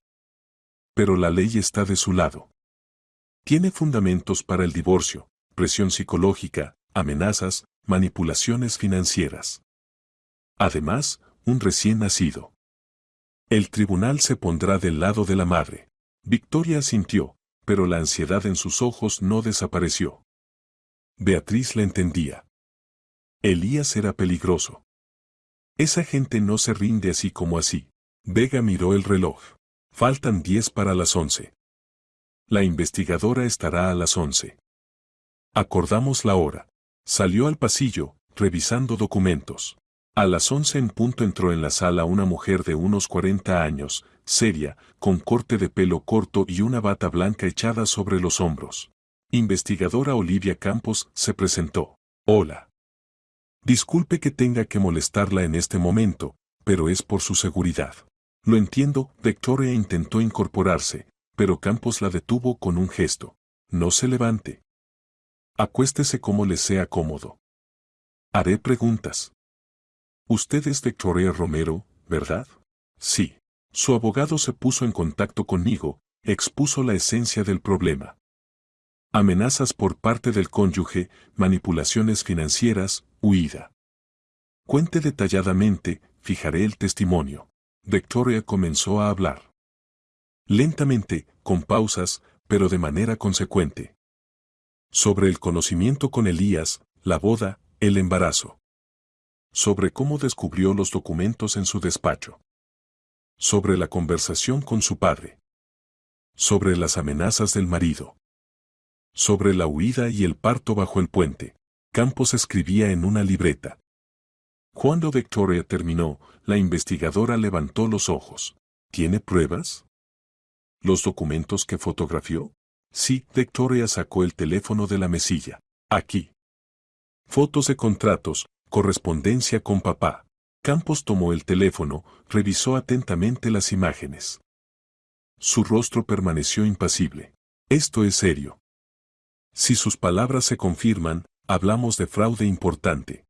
Pero la ley está de su lado. Tiene fundamentos para el divorcio, presión psicológica, amenazas, manipulaciones financieras. Además, un recién nacido. El tribunal se pondrá del lado de la madre. Victoria asintió, pero la ansiedad en sus ojos no desapareció. Beatriz le entendía. Elías era peligroso. Esa gente no se rinde así como así. Vega miró el reloj. Faltan 10 para las 11. La investigadora estará a las 11. Acordamos la hora. Salió al pasillo, revisando documentos. A las 11 en punto entró en la sala una mujer de unos 40 años, seria, con corte de pelo corto y una bata blanca echada sobre los hombros. Investigadora Olivia Campos se presentó. Hola. Disculpe que tenga que molestarla en este momento, pero es por su seguridad. Lo entiendo, Victoria intentó incorporarse, pero Campos la detuvo con un gesto. No se levante. Acuéstese como le sea cómodo. Haré preguntas. Usted es Victoria Romero, ¿verdad? Sí. Su abogado se puso en contacto conmigo, expuso la esencia del problema. Amenazas por parte del cónyuge, manipulaciones financieras, huida. Cuente detalladamente, fijaré el testimonio. Victoria comenzó a hablar. Lentamente, con pausas, pero de manera consecuente. Sobre el conocimiento con Elías, la boda, el embarazo. Sobre cómo descubrió los documentos en su despacho. Sobre la conversación con su padre. Sobre las amenazas del marido. Sobre la huida y el parto bajo el puente. Campos escribía en una libreta. Cuando Victoria terminó, la investigadora levantó los ojos. ¿Tiene pruebas? ¿Los documentos que fotografió? Sí, Victoria sacó el teléfono de la mesilla. Aquí. Fotos de contratos, correspondencia con papá. Campos tomó el teléfono, revisó atentamente las imágenes. Su rostro permaneció impasible. Esto es serio. Si sus palabras se confirman, hablamos de fraude importante.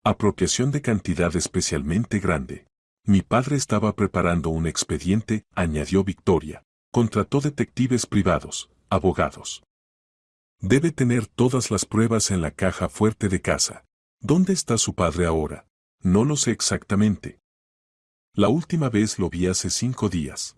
Apropiación de cantidad especialmente grande. Mi padre estaba preparando un expediente, añadió Victoria. Contrató detectives privados, abogados. Debe tener todas las pruebas en la caja fuerte de casa. ¿Dónde está su padre ahora? No lo sé exactamente. La última vez lo vi hace 5 días.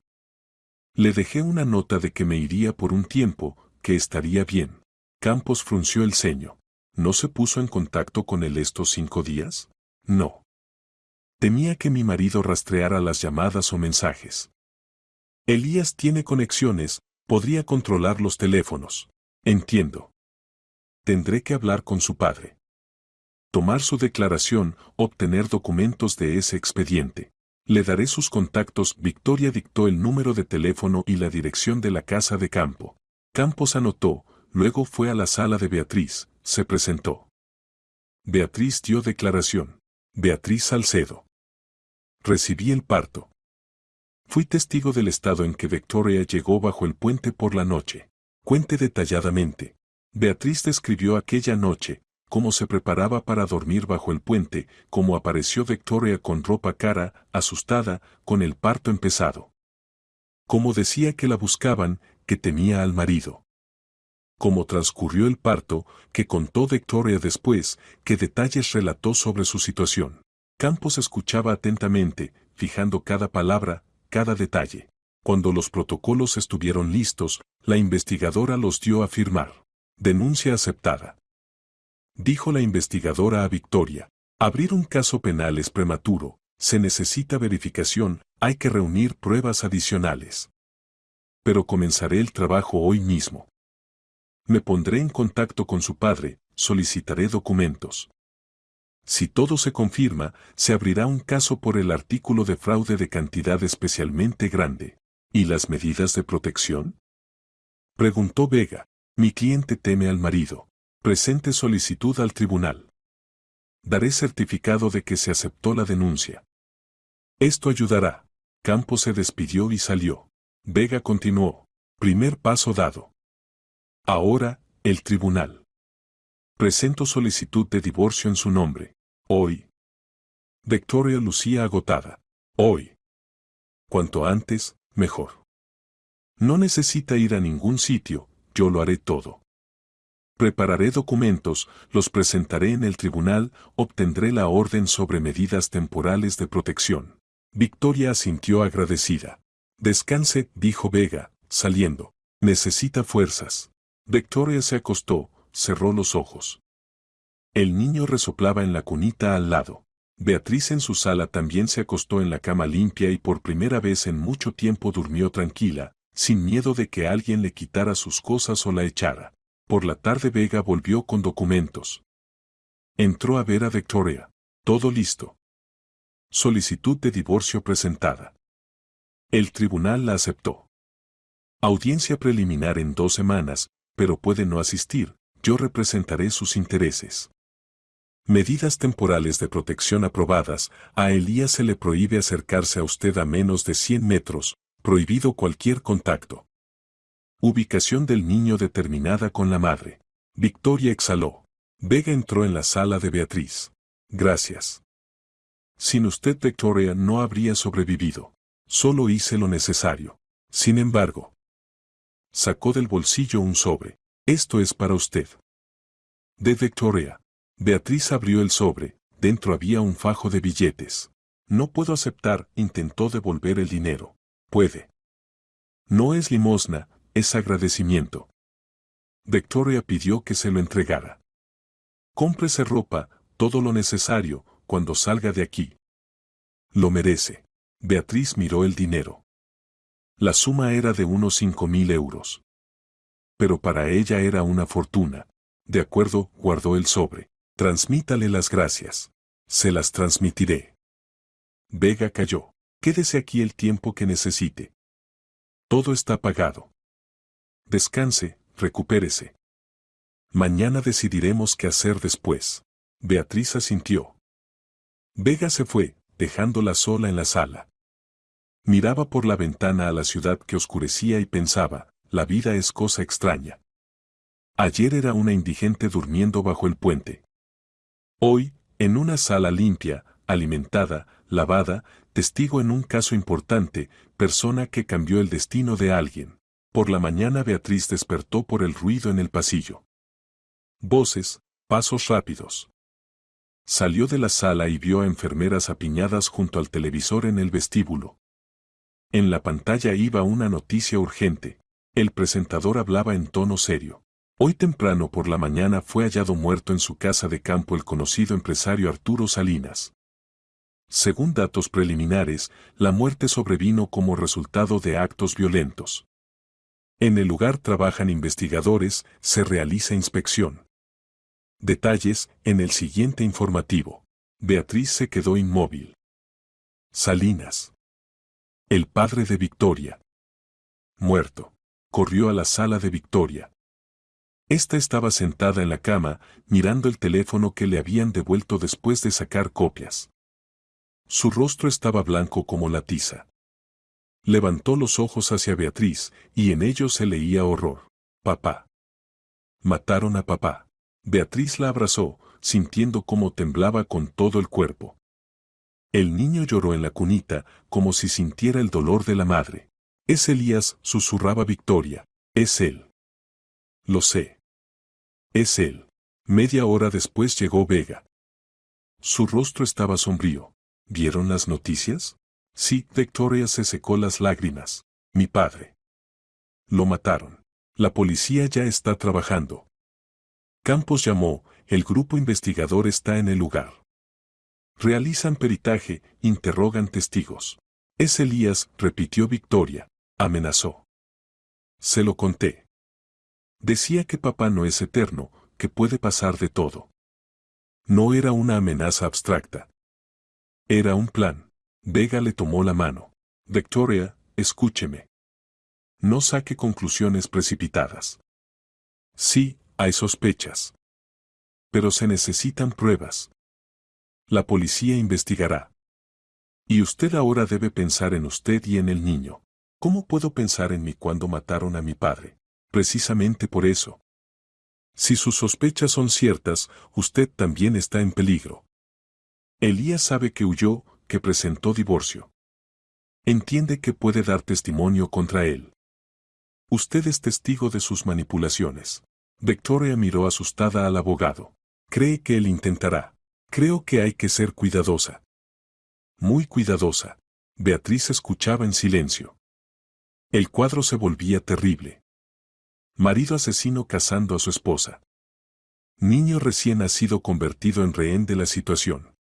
Le dejé una nota de que me iría por un tiempo, que estaría bien. Campos frunció el ceño. ¿No se puso en contacto con él estos 5 días? No. Temía que mi marido rastreara las llamadas o mensajes. Elías tiene conexiones, podría controlar los teléfonos. Entiendo. Tendré que hablar con su padre. Tomar su declaración, obtener documentos de ese expediente. Le daré sus contactos. Victoria dictó el número de teléfono y la dirección de la casa de campo. Campos anotó, luego fue a la sala de Beatriz, se presentó. Beatriz dio declaración. Beatriz Salcedo. Recibí el parto. Fui testigo del estado en que Victoria llegó bajo el puente por la noche. Cuente detalladamente. Beatriz describió aquella noche, cómo se preparaba para dormir bajo el puente, cómo apareció Victoria con ropa cara, asustada, con el parto empezado. Cómo decía que la buscaban, que temía al marido. Cómo transcurrió el parto, que contó Victoria después, qué detalles relató sobre su situación. Campos escuchaba atentamente, fijando cada palabra, cada detalle. Cuando los protocolos estuvieron listos, la investigadora los dio a firmar. Denuncia aceptada. Dijo la investigadora a Victoria. Abrir un caso penal es prematuro, se necesita verificación, hay que reunir pruebas adicionales. Pero comenzaré el trabajo hoy mismo. Me pondré en contacto con su padre, solicitaré documentos. Si todo se confirma, se abrirá un caso por el artículo de fraude de cantidad especialmente grande. ¿Y las medidas de protección? Preguntó Vega. Mi cliente teme al marido. Presente solicitud al tribunal. Daré certificado de que se aceptó la denuncia. Esto ayudará. Campos se despidió y salió. Vega continuó. Primer paso dado. Ahora, el tribunal. Presento solicitud de divorcio en su nombre. Hoy. Victoria lucía agotada. Hoy. Cuanto antes, mejor. No necesita ir a ningún sitio, yo lo haré todo. Prepararé documentos, los presentaré en el tribunal, obtendré la orden sobre medidas temporales de protección. Victoria asintió agradecida. Descanse, dijo Vega, saliendo. Necesita fuerzas. Victoria se acostó, cerró los ojos. El niño resoplaba en la cunita al lado. Beatriz en su sala también se acostó en la cama limpia y por primera vez en mucho tiempo durmió tranquila, sin miedo de que alguien le quitara sus cosas o la echara. Por la tarde Vega volvió con documentos. Entró a ver a Victoria. Todo listo. Solicitud de divorcio presentada. El tribunal la aceptó. Audiencia preliminar en 2 semanas, pero puede no asistir, yo representaré sus intereses. Medidas temporales de protección aprobadas, a Elías se le prohíbe acercarse a usted a menos de 100 metros, prohibido cualquier contacto. Ubicación del niño determinada con la madre. Victoria exhaló. Vega entró en la sala de Beatriz. Gracias. Sin usted, Victoria, no habría sobrevivido. Solo hice lo necesario. Sin embargo, sacó del bolsillo un sobre. Esto es para usted. De Victoria. Beatriz abrió el sobre. Dentro había un fajo de billetes. No puedo aceptar, intentó devolver el dinero. Puede. No es limosna, es agradecimiento. Victoria pidió que se lo entregara. Cómprese ropa, todo lo necesario, cuando salga de aquí. Lo merece. Beatriz miró el dinero. La suma era de unos 5.000 euros. Pero para ella era una fortuna. De acuerdo, guardó el sobre. Transmítale las gracias. Se las transmitiré. Vega calló. Quédese aquí el tiempo que necesite. Todo está pagado. Descanse, recupérese. Mañana decidiremos qué hacer después. Beatriz asintió. Vega se fue, dejándola sola en la sala. Miraba por la ventana a la ciudad que oscurecía y pensaba, la vida es cosa extraña. Ayer era una indigente durmiendo bajo el puente. Hoy, en una sala limpia, alimentada, lavada, testigo en un caso importante, persona que cambió el destino de alguien. Por la mañana Beatriz despertó por el ruido en el pasillo. Voces, pasos rápidos. Salió de la sala y vio a enfermeras apiñadas junto al televisor en el vestíbulo. En la pantalla iba una noticia urgente. El presentador hablaba en tono serio. Hoy temprano por la mañana fue hallado muerto en su casa de campo el conocido empresario Arturo Salinas. Según datos preliminares, la muerte sobrevino como resultado de actos violentos. En el lugar trabajan investigadores, se realiza inspección. Detalles, en el siguiente informativo. Beatriz se quedó inmóvil. Salinas. El padre de Victoria. Muerto. Corrió a la sala de Victoria. Esta estaba sentada en la cama, mirando el teléfono que le habían devuelto después de sacar copias. Su rostro estaba blanco como la tiza. Levantó los ojos hacia Beatriz, y en ellos se leía horror. Papá. Mataron a papá. Beatriz la abrazó, sintiendo cómo temblaba con todo el cuerpo. El niño lloró en la cunita, como si sintiera el dolor de la madre. Es Elías, susurraba Victoria. Es él. Lo sé. Es él. Media hora después llegó Vega. Su rostro estaba sombrío. ¿Vieron las noticias? Sí, Victoria se secó las lágrimas. Mi padre. Lo mataron. La policía ya está trabajando. Campos llamó, el grupo investigador está en el lugar. Realizan peritaje, interrogan testigos. Es Elías, repitió Victoria. Amenazó. Se lo conté. Decía que papá no es eterno, que puede pasar de todo. No era una amenaza abstracta. Era un plan. Vega le tomó la mano. Victoria, escúcheme. No saque conclusiones precipitadas. Sí, hay sospechas. Pero se necesitan pruebas. La policía investigará. Y usted ahora debe pensar en usted y en el niño. ¿Cómo puedo pensar en mí cuando mataron a mi padre? Precisamente por eso. Si sus sospechas son ciertas, usted también está en peligro. Elías sabe que huyó, que presentó divorcio. Entiende que puede dar testimonio contra él. Usted es testigo de sus manipulaciones. Victoria miró asustada al abogado. Cree que él intentará. Creo que hay que ser cuidadosa. Muy cuidadosa. Beatriz escuchaba en silencio. El cuadro se volvía terrible. Marido asesino casando a su esposa. Niño recién nacido convertido en rehén de la situación.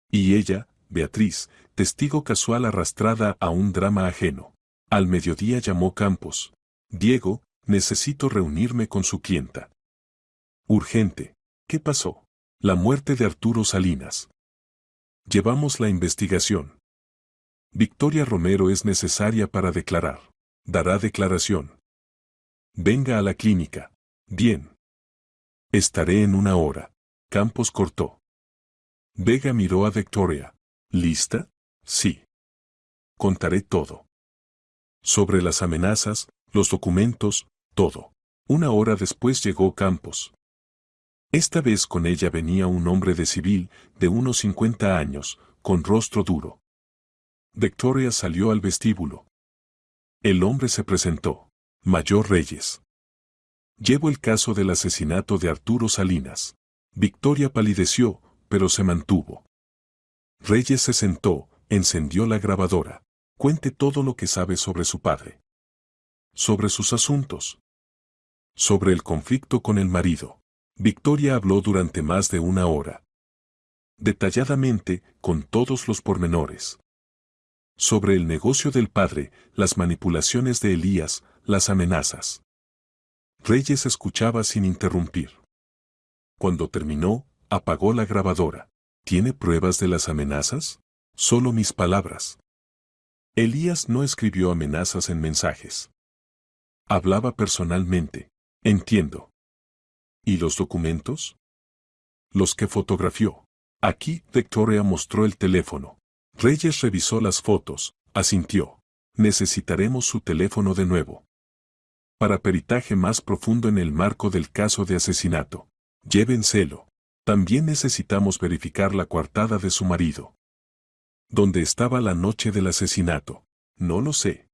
Y ella, Beatriz, testigo casual arrastrada a un drama ajeno. Al mediodía llamó Campos. Diego, necesito reunirme con su clienta. Urgente. ¿Qué pasó? La muerte de Arturo Salinas. Llevamos la investigación. Victoria Romero es necesaria para declarar. Dará declaración. Venga a la clínica. Bien. Estaré en 1 hora. Campos cortó. Vega miró a Victoria. ¿Lista? Sí. Contaré todo. Sobre las amenazas, los documentos, todo. 1 hora después llegó Campos. Esta vez con ella venía un hombre de civil, de unos 50 años, con rostro duro. Victoria salió al vestíbulo. El hombre se presentó. Mayor Reyes. Llevo el caso del asesinato de Arturo Salinas. Victoria palideció, pero se mantuvo. Reyes se sentó, encendió la grabadora. Cuente todo lo que sabe sobre su padre. Sobre sus asuntos. Sobre el conflicto con el marido. Victoria habló durante más de 1 hora. Detalladamente, con todos los pormenores. Sobre el negocio del padre, las manipulaciones de Elías, las amenazas. Reyes escuchaba sin interrumpir. Cuando terminó, apagó la grabadora. ¿Tiene pruebas de las amenazas? Solo mis palabras. Elías no escribió amenazas en mensajes. Hablaba personalmente. Entiendo. ¿Y los documentos? Los que fotografió. Aquí, Victoria mostró el teléfono. Reyes revisó las fotos, asintió. Necesitaremos su teléfono de nuevo. Para peritaje más profundo en el marco del caso de asesinato. Llévenselo. También necesitamos verificar la coartada de su marido. ¿Dónde estaba la noche del asesinato? No lo sé.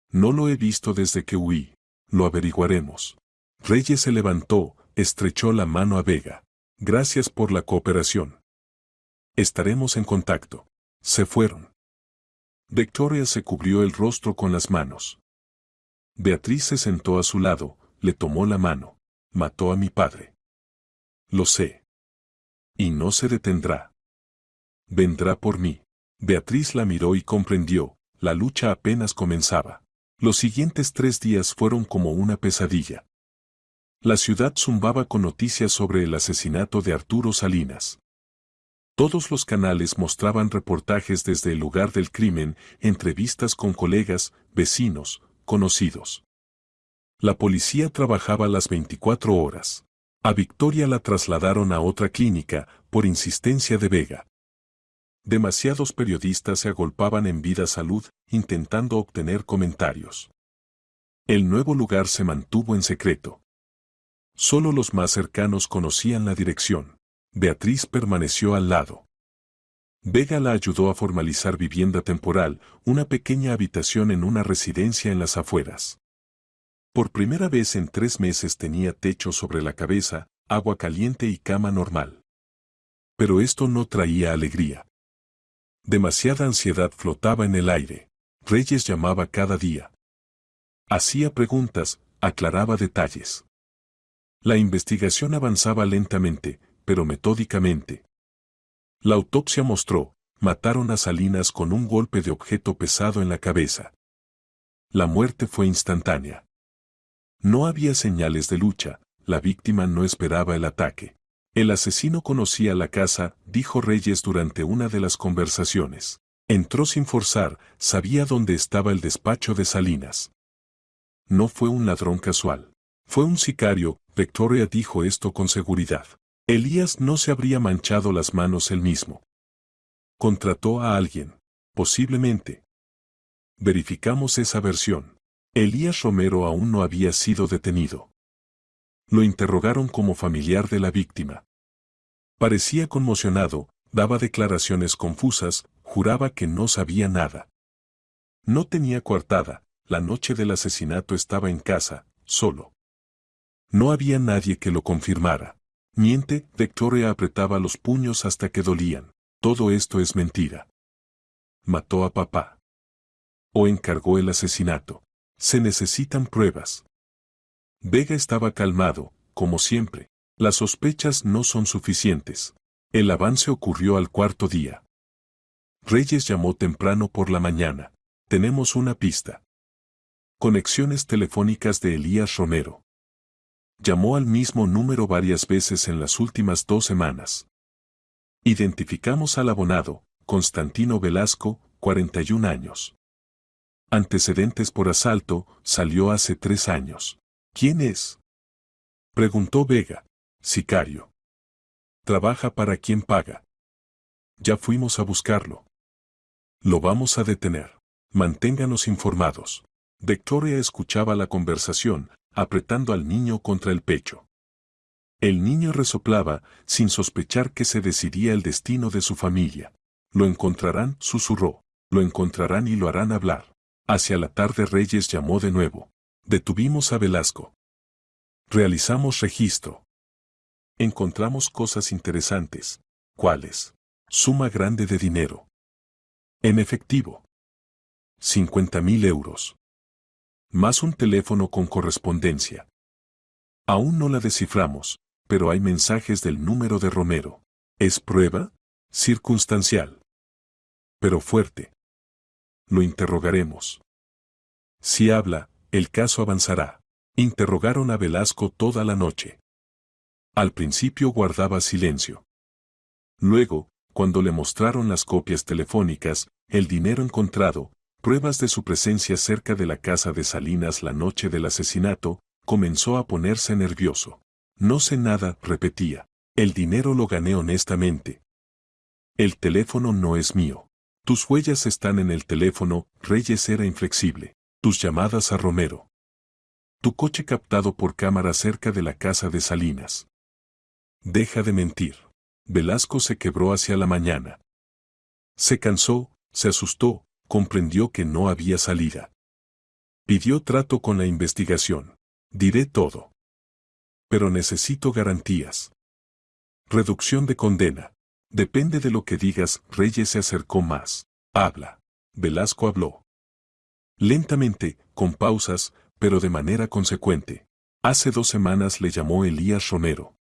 No lo he visto desde que huí. Lo averiguaremos. Reyes se levantó, estrechó la mano a Vega. Gracias por la cooperación. Estaremos en contacto. Se fueron. Victoria se cubrió el rostro con las manos. Beatriz se sentó a su lado, le tomó la mano. Mató a mi padre. Lo sé. Y no se detendrá. Vendrá por mí. Beatriz la miró y comprendió, la lucha apenas comenzaba. Los siguientes 3 días fueron como una pesadilla. La ciudad zumbaba con noticias sobre el asesinato de Arturo Salinas. Todos los canales mostraban reportajes desde el lugar del crimen, entrevistas con colegas, vecinos, conocidos. La policía trabajaba las 24 horas. A Victoria la trasladaron a otra clínica, por insistencia de Vega. Demasiados periodistas se agolpaban en Vida Salud, intentando obtener comentarios. El nuevo lugar se mantuvo en secreto. Solo los más cercanos conocían la dirección. Beatriz permaneció al lado. Vega la ayudó a formalizar vivienda temporal, una pequeña habitación en una residencia en las afueras. Por primera vez en 3 meses tenía techo sobre la cabeza, agua caliente y cama normal. Pero esto no traía alegría. Demasiada ansiedad flotaba en el aire. Reyes llamaba cada día. Hacía preguntas, aclaraba detalles. La investigación avanzaba lentamente, pero metódicamente. La autopsia mostró, mataron a Salinas con un golpe de objeto pesado en la cabeza. La muerte fue instantánea. No había señales de lucha, la víctima no esperaba el ataque. El asesino conocía la casa, dijo Reyes durante una de las conversaciones. Entró sin forzar, sabía dónde estaba el despacho de Salinas. No fue un ladrón casual. Fue un sicario, Victoria dijo esto con seguridad. Elías no se habría manchado las manos él mismo. Contrató a alguien. Posiblemente. Verificamos esa versión. Elías Romero aún no había sido detenido. Lo interrogaron como familiar de la víctima. Parecía conmocionado, daba declaraciones confusas, juraba que no sabía nada. No tenía coartada, la noche del asesinato estaba en casa, solo. No había nadie que lo confirmara. Miente, Victoria apretaba los puños hasta que dolían. Todo esto es mentira. Mató a papá. O encargó el asesinato. Se necesitan pruebas. Vega estaba calmado, como siempre. Las sospechas no son suficientes. El avance ocurrió al cuarto día. Reyes llamó temprano por la mañana. Tenemos una pista. Conexiones telefónicas de Elías Romero. Llamó al mismo número varias veces en las últimas 2 semanas. Identificamos al abonado, Constantino Velasco, 41 años. Antecedentes por asalto, salió hace 3 años. ¿Quién es? Preguntó Vega. Sicario. Trabaja para quien paga. Ya fuimos a buscarlo. Lo vamos a detener. Manténganos informados. Victoria escuchaba la conversación, apretando al niño contra el pecho. El niño resoplaba, sin sospechar que se decidía el destino de su familia. Lo encontrarán, susurró. Lo encontrarán y lo harán hablar. Hacia la tarde Reyes llamó de nuevo. Detuvimos a Velasco. Realizamos registro. Encontramos cosas interesantes. ¿Cuáles? Suma grande de dinero. En efectivo. 50.000 euros. Más un teléfono con correspondencia. Aún no la desciframos, pero hay mensajes del número de Romero. ¿Es prueba? Circunstancial. Pero fuerte. Lo interrogaremos. Si habla, el caso avanzará. Interrogaron a Velasco toda la noche. Al principio guardaba silencio. Luego, cuando le mostraron las copias telefónicas, el dinero encontrado, pruebas de su presencia cerca de la casa de Salinas la noche del asesinato, comenzó a ponerse nervioso. No sé nada, repetía. El dinero lo gané honestamente. El teléfono no es mío. Tus huellas están en el teléfono, Reyes era inflexible. Tus llamadas a Romero. Tu coche captado por cámara cerca de la casa de Salinas. Deja de mentir. Velasco se quebró hacia la mañana. Se cansó, se asustó, comprendió que no había salida. Pidió trato con la investigación. Diré todo. Pero necesito garantías. Reducción de condena. Depende de lo que digas, Reyes se acercó más. Habla. Velasco habló. Lentamente, con pausas, pero de manera consecuente. Hace 2 semanas le llamó Elías Romero.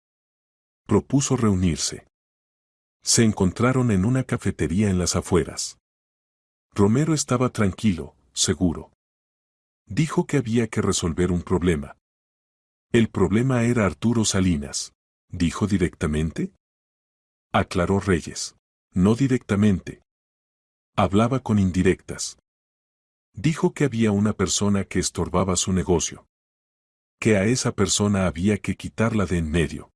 Propuso reunirse. Se encontraron en una cafetería en las afueras. Romero estaba tranquilo, seguro. Dijo que había que resolver un problema. El problema era Arturo Salinas. ¿Dijo directamente? Aclaró Reyes. No directamente. Hablaba con indirectas. Dijo que había una persona que estorbaba su negocio. Que a esa persona había que quitarla de en medio.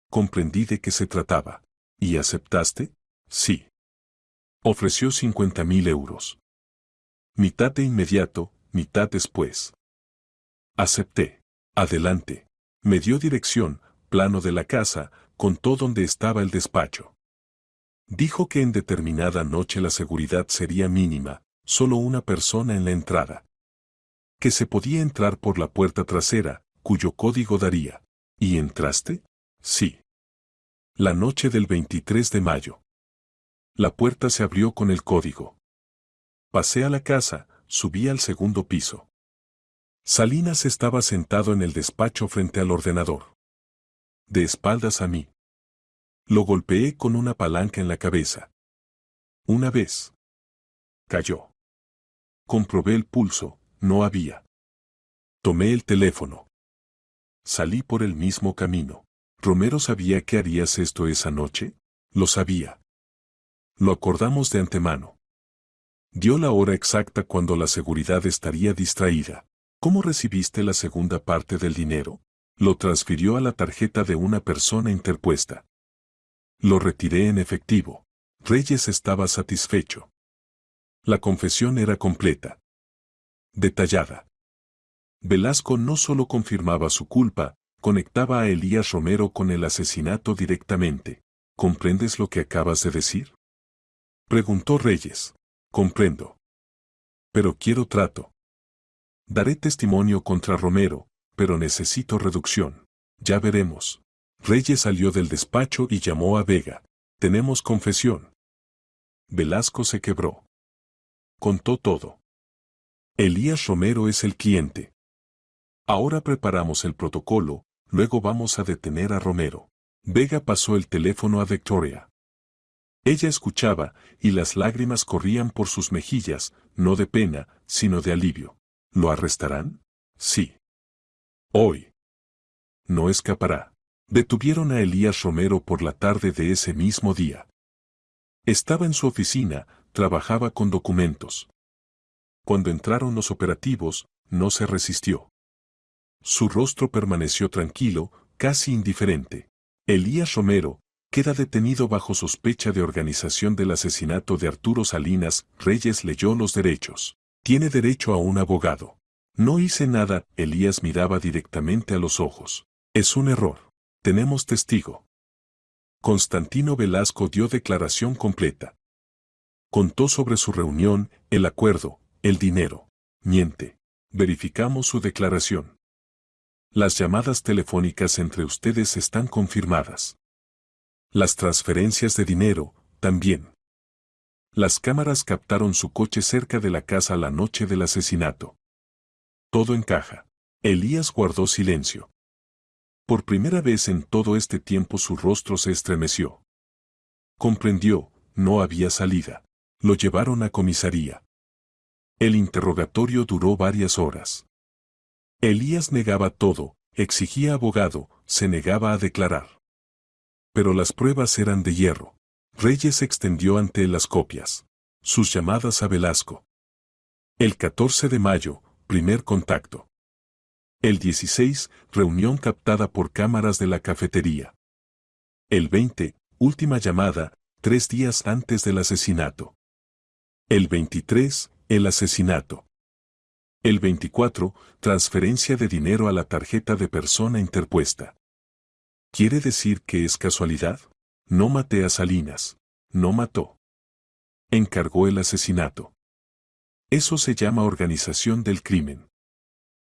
Comprendí de qué se trataba. ¿Y aceptaste? Sí. Ofreció 50.000 euros. Mitad de inmediato, mitad después. Acepté. Adelante. Me dio dirección, plano de la casa, contó dónde estaba el despacho. Dijo que en determinada noche la seguridad sería mínima, solo una persona en la entrada. Que se podía entrar por la puerta trasera, cuyo código daría. ¿Y entraste? Sí. La noche del 23 de mayo. La puerta se abrió con el código. Pasé a la casa, subí al segundo piso. Salinas estaba sentado en el despacho frente al ordenador. De espaldas a mí. Lo golpeé con una palanca en la cabeza. Una vez. Cayó. Comprobé el pulso, no había. Tomé el teléfono. Salí por el mismo camino. ¿Romero sabía que harías esto esa noche? Lo sabía. Lo acordamos de antemano. Dio la hora exacta cuando la seguridad estaría distraída. ¿Cómo recibiste la segunda parte del dinero? Lo transfirió a la tarjeta de una persona interpuesta. Lo retiré en efectivo. Reyes estaba satisfecho. La confesión era completa. Detallada. Velasco no solo confirmaba su culpa, conectaba a Elías Romero con el asesinato directamente. ¿Comprendes lo que acabas de decir? Preguntó Reyes. Comprendo. Pero quiero trato. Daré testimonio contra Romero, pero necesito reducción. Ya veremos. Reyes salió del despacho y llamó a Vega. Tenemos confesión. Velasco se quebró. Contó todo. Elías Romero es el cliente. Ahora preparamos el protocolo, luego vamos a detener a Romero. Vega pasó el teléfono a Victoria. Ella escuchaba, y las lágrimas corrían por sus mejillas, no de pena, sino de alivio. ¿Lo arrestarán? Sí. Hoy. No escapará. Detuvieron a Elías Romero por la tarde de ese mismo día. Estaba en su oficina, trabajaba con documentos. Cuando entraron los operativos, no se resistió. Su rostro permaneció tranquilo, casi indiferente. Elías Romero queda detenido bajo sospecha de organización del asesinato de Arturo Salinas. Reyes leyó los derechos. Tiene derecho a un abogado. No hice nada. Elías miraba directamente a los ojos. Es un error. Tenemos testigo. Constantino Velasco dio declaración completa. Contó sobre su reunión, el acuerdo, el dinero. Miente. Verificamos su declaración. Las llamadas telefónicas entre ustedes están confirmadas. Las transferencias de dinero, también. Las cámaras captaron su coche cerca de la casa la noche del asesinato. Todo encaja. Elías guardó silencio. Por primera vez en todo este tiempo su rostro se estremeció. Comprendió, no había salida. Lo llevaron a comisaría. El interrogatorio duró varias horas. Elías negaba todo, exigía abogado, se negaba a declarar. Pero las pruebas eran de hierro. Reyes extendió ante él las copias. Sus llamadas a Velasco. El 14 de mayo, primer contacto. El 16, reunión captada por cámaras de la cafetería. El 20, última llamada, 3 días antes del asesinato. El 23, el asesinato. El 24, transferencia de dinero a la tarjeta de persona interpuesta. ¿Quiere decir que es casualidad? No maté a Salinas. No mató. Encargó el asesinato. Eso se llama organización del crimen.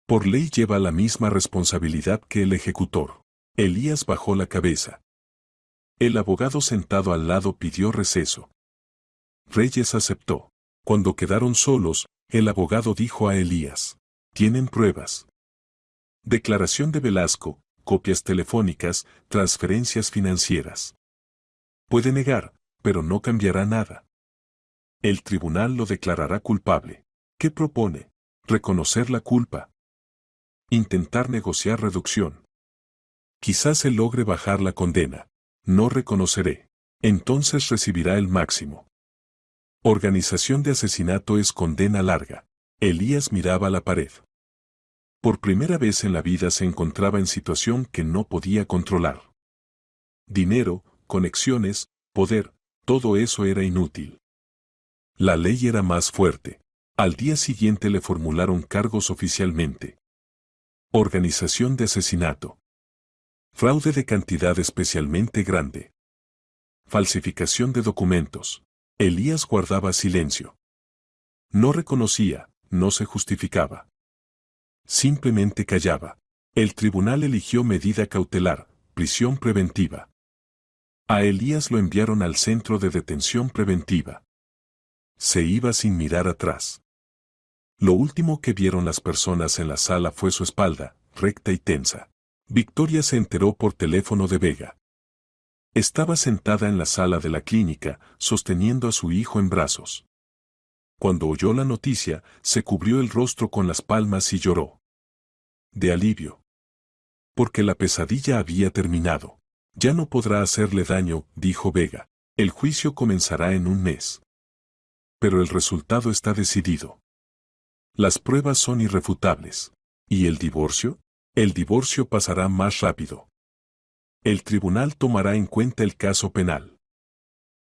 Por ley lleva la misma responsabilidad que el ejecutor. Elías bajó la cabeza. El abogado sentado al lado pidió receso. Reyes aceptó. Cuando quedaron solos, el abogado dijo a Elías: ¿Tienen pruebas? Declaración de Velasco, copias telefónicas, transferencias financieras. Puede negar, pero no cambiará nada. El tribunal lo declarará culpable. ¿Qué propone? Reconocer la culpa. Intentar negociar reducción. Quizás se logre bajar la condena. No reconoceré. Entonces recibirá el máximo. Organización de asesinato es condena larga. Elías miraba la pared. Por primera vez en la vida se encontraba en situación que no podía controlar. Dinero, conexiones, poder, todo eso era inútil. La ley era más fuerte. Al día siguiente le formularon cargos oficialmente. Organización de asesinato. Fraude de cantidad especialmente grande. Falsificación de documentos. Elías guardaba silencio. No reconocía, no se justificaba. Simplemente callaba. El tribunal eligió medida cautelar, prisión preventiva. A Elías lo enviaron al centro de detención preventiva. Se iba sin mirar atrás. Lo último que vieron las personas en la sala fue su espalda, recta y tensa. Victoria se enteró por teléfono de Vega. Estaba sentada en la sala de la clínica, sosteniendo a su hijo en brazos. Cuando oyó la noticia, se cubrió el rostro con las palmas y lloró. De alivio. Porque la pesadilla había terminado. Ya no podrá hacerle daño, dijo Vega. El juicio comenzará en un mes. Pero el resultado está decidido. Las pruebas son irrefutables. ¿Y el divorcio? El divorcio pasará más rápido. El tribunal tomará en cuenta el caso penal.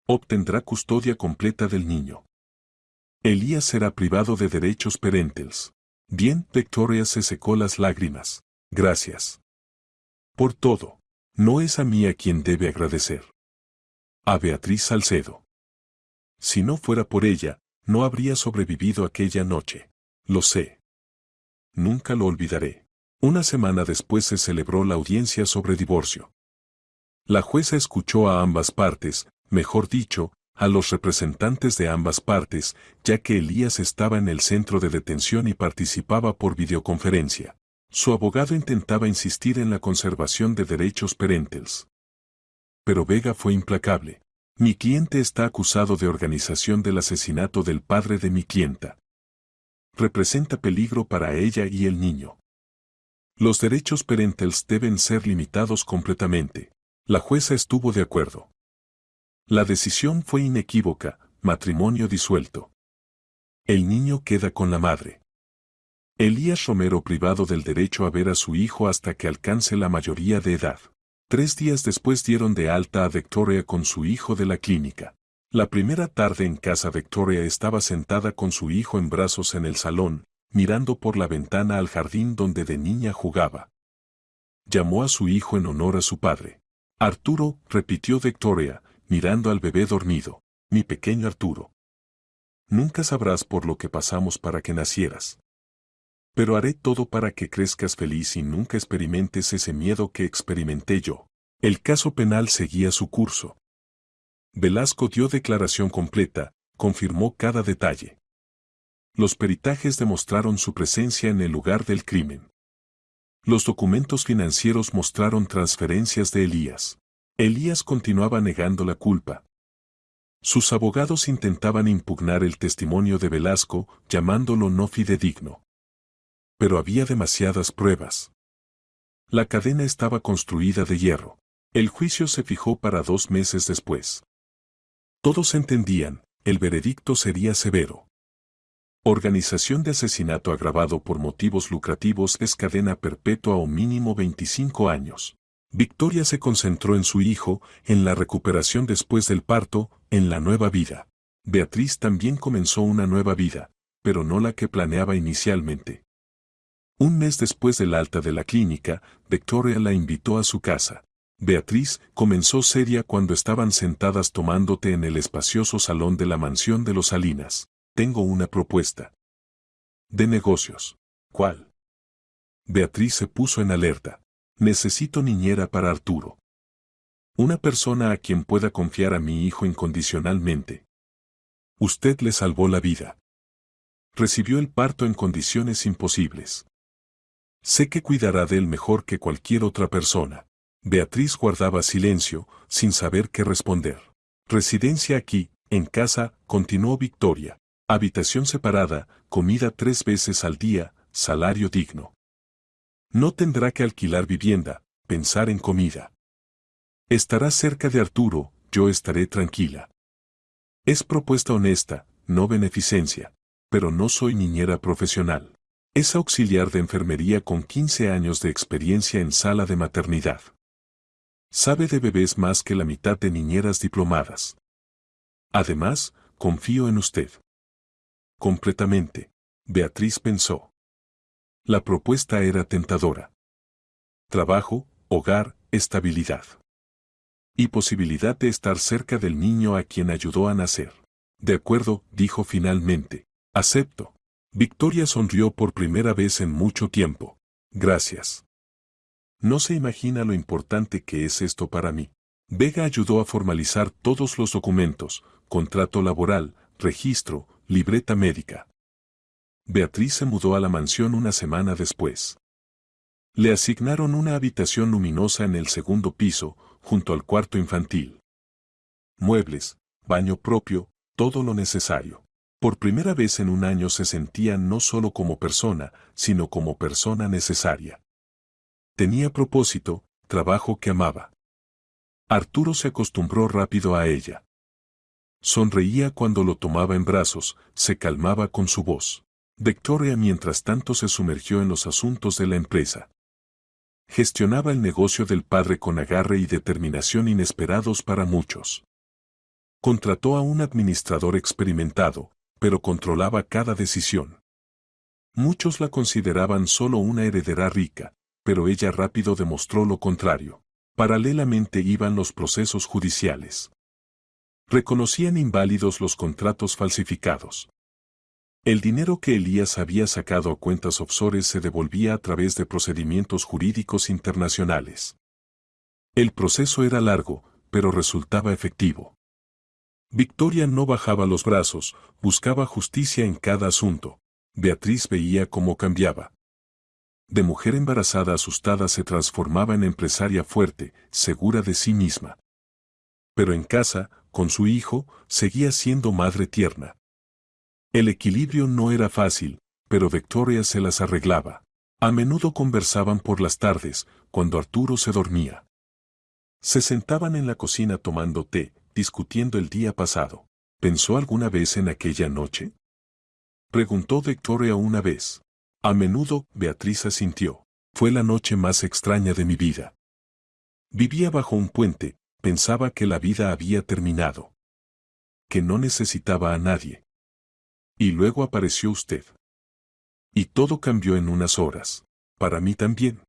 Obtendrá custodia completa del niño. Elías será privado de derechos parentales. Bien, Victoria se secó las lágrimas. Gracias. Por todo. No es a mí a quien debe agradecer. A Beatriz Salcedo. Si no fuera por ella, no habría sobrevivido aquella noche. Lo sé. Nunca lo olvidaré. Una semana después se celebró la audiencia sobre divorcio. La jueza escuchó a ambas partes, mejor dicho, a los representantes de ambas partes, ya que Elías estaba en el centro de detención y participaba por videoconferencia. Su abogado intentaba insistir en la conservación de derechos parentales. Pero Vega fue implacable. Mi cliente está acusado de organización del asesinato del padre de mi clienta. Representa peligro para ella y el niño. Los derechos parentales deben ser limitados completamente. La jueza estuvo de acuerdo. La decisión fue inequívoca: matrimonio disuelto. El niño queda con la madre. Elías Romero privado del derecho a ver a su hijo hasta que alcance la mayoría de edad. 3 días después dieron de alta a Victoria con su hijo de la clínica. La primera tarde en casa Victoria estaba sentada con su hijo en brazos en el salón, mirando por la ventana al jardín donde de niña jugaba. Llamó a su hijo en honor a su padre. Arturo, repitió Victoria, mirando al bebé dormido. Mi pequeño Arturo. Nunca sabrás por lo que pasamos para que nacieras. Pero haré todo para que crezcas feliz y nunca experimentes ese miedo que experimenté yo. El caso penal seguía su curso. Velasco dio declaración completa, confirmó cada detalle. Los peritajes demostraron su presencia en el lugar del crimen. Los documentos financieros mostraron transferencias de Elías. Elías continuaba negando la culpa. Sus abogados intentaban impugnar el testimonio de Velasco, llamándolo no fidedigno. Pero había demasiadas pruebas. La cadena estaba construida de hierro. El juicio se fijó para 2 meses después. Todos entendían, el veredicto sería severo. Organización de asesinato agravado por motivos lucrativos es cadena perpetua o mínimo 25 años. Victoria se concentró en su hijo, en la recuperación después del parto, en la nueva vida. Beatriz también comenzó una nueva vida, pero no la que planeaba inicialmente. Un mes después del alta de la clínica, Victoria la invitó a su casa. Beatriz comenzó seria cuando estaban sentadas tomando té en el espacioso salón de la mansión de los Salinas. Tengo una propuesta. De negocios. ¿Cuál? Beatriz se puso en alerta. Necesito niñera para Arturo. Una persona a quien pueda confiar a mi hijo incondicionalmente. Usted le salvó la vida. Recibió el parto en condiciones imposibles. Sé que cuidará de él mejor que cualquier otra persona. Beatriz guardaba silencio, sin saber qué responder. Residencia aquí, en casa, continuó Victoria. Habitación separada, comida 3 veces al día, salario digno. No tendrá que alquilar vivienda, pensar en comida. Estará cerca de Arturo, yo estaré tranquila. Es propuesta honesta, no beneficencia. Pero no soy niñera profesional. Es auxiliar de enfermería con 15 años de experiencia en sala de maternidad. Sabe de bebés más que la mitad de niñeras diplomadas. Además, confío en usted. Completamente. Beatriz pensó. La propuesta era tentadora. Trabajo, hogar, estabilidad. Y posibilidad de estar cerca del niño a quien ayudó a nacer. De acuerdo, dijo finalmente. Acepto. Victoria sonrió por primera vez en mucho tiempo. Gracias. No se imagina lo importante que es esto para mí. Vega ayudó a formalizar todos los documentos, contrato laboral, registro, libreta médica. Beatriz se mudó a la mansión una semana después. Le asignaron una habitación luminosa en el 2º piso, junto al cuarto infantil. Muebles, baño propio, todo lo necesario. Por primera vez en un año se sentía no solo como persona, sino como persona necesaria. Tenía propósito, trabajo que amaba. Arturo se acostumbró rápido a ella. Sonreía cuando lo tomaba en brazos, se calmaba con su voz. Victoria mientras tanto se sumergió en los asuntos de la empresa. Gestionaba el negocio del padre con agarre y determinación inesperados para muchos. Contrató a un administrador experimentado, pero controlaba cada decisión. Muchos la consideraban solo una heredera rica, pero ella rápido demostró lo contrario. Paralelamente iban los procesos judiciales. Reconocían inválidos los contratos falsificados. El dinero que Elías había sacado a cuentas offshore se devolvía a través de procedimientos jurídicos internacionales. El proceso era largo, pero resultaba efectivo. Victoria no bajaba los brazos, buscaba justicia en cada asunto. Beatriz veía cómo cambiaba. De mujer embarazada asustada se transformaba en empresaria fuerte, segura de sí misma. Pero en casa, con su hijo, seguía siendo madre tierna. El equilibrio no era fácil, pero Victoria se las arreglaba. A menudo conversaban por las tardes, cuando Arturo se dormía. Se sentaban en la cocina tomando té, discutiendo el día pasado. ¿Pensó alguna vez en aquella noche?, preguntó Victoria una vez. A menudo, Beatriz asintió. Fue la noche más extraña de mi vida. Vivía bajo un puente, pensaba que la vida había terminado. Que no necesitaba a nadie. Y luego apareció usted. Y todo cambió en unas horas. Para mí también.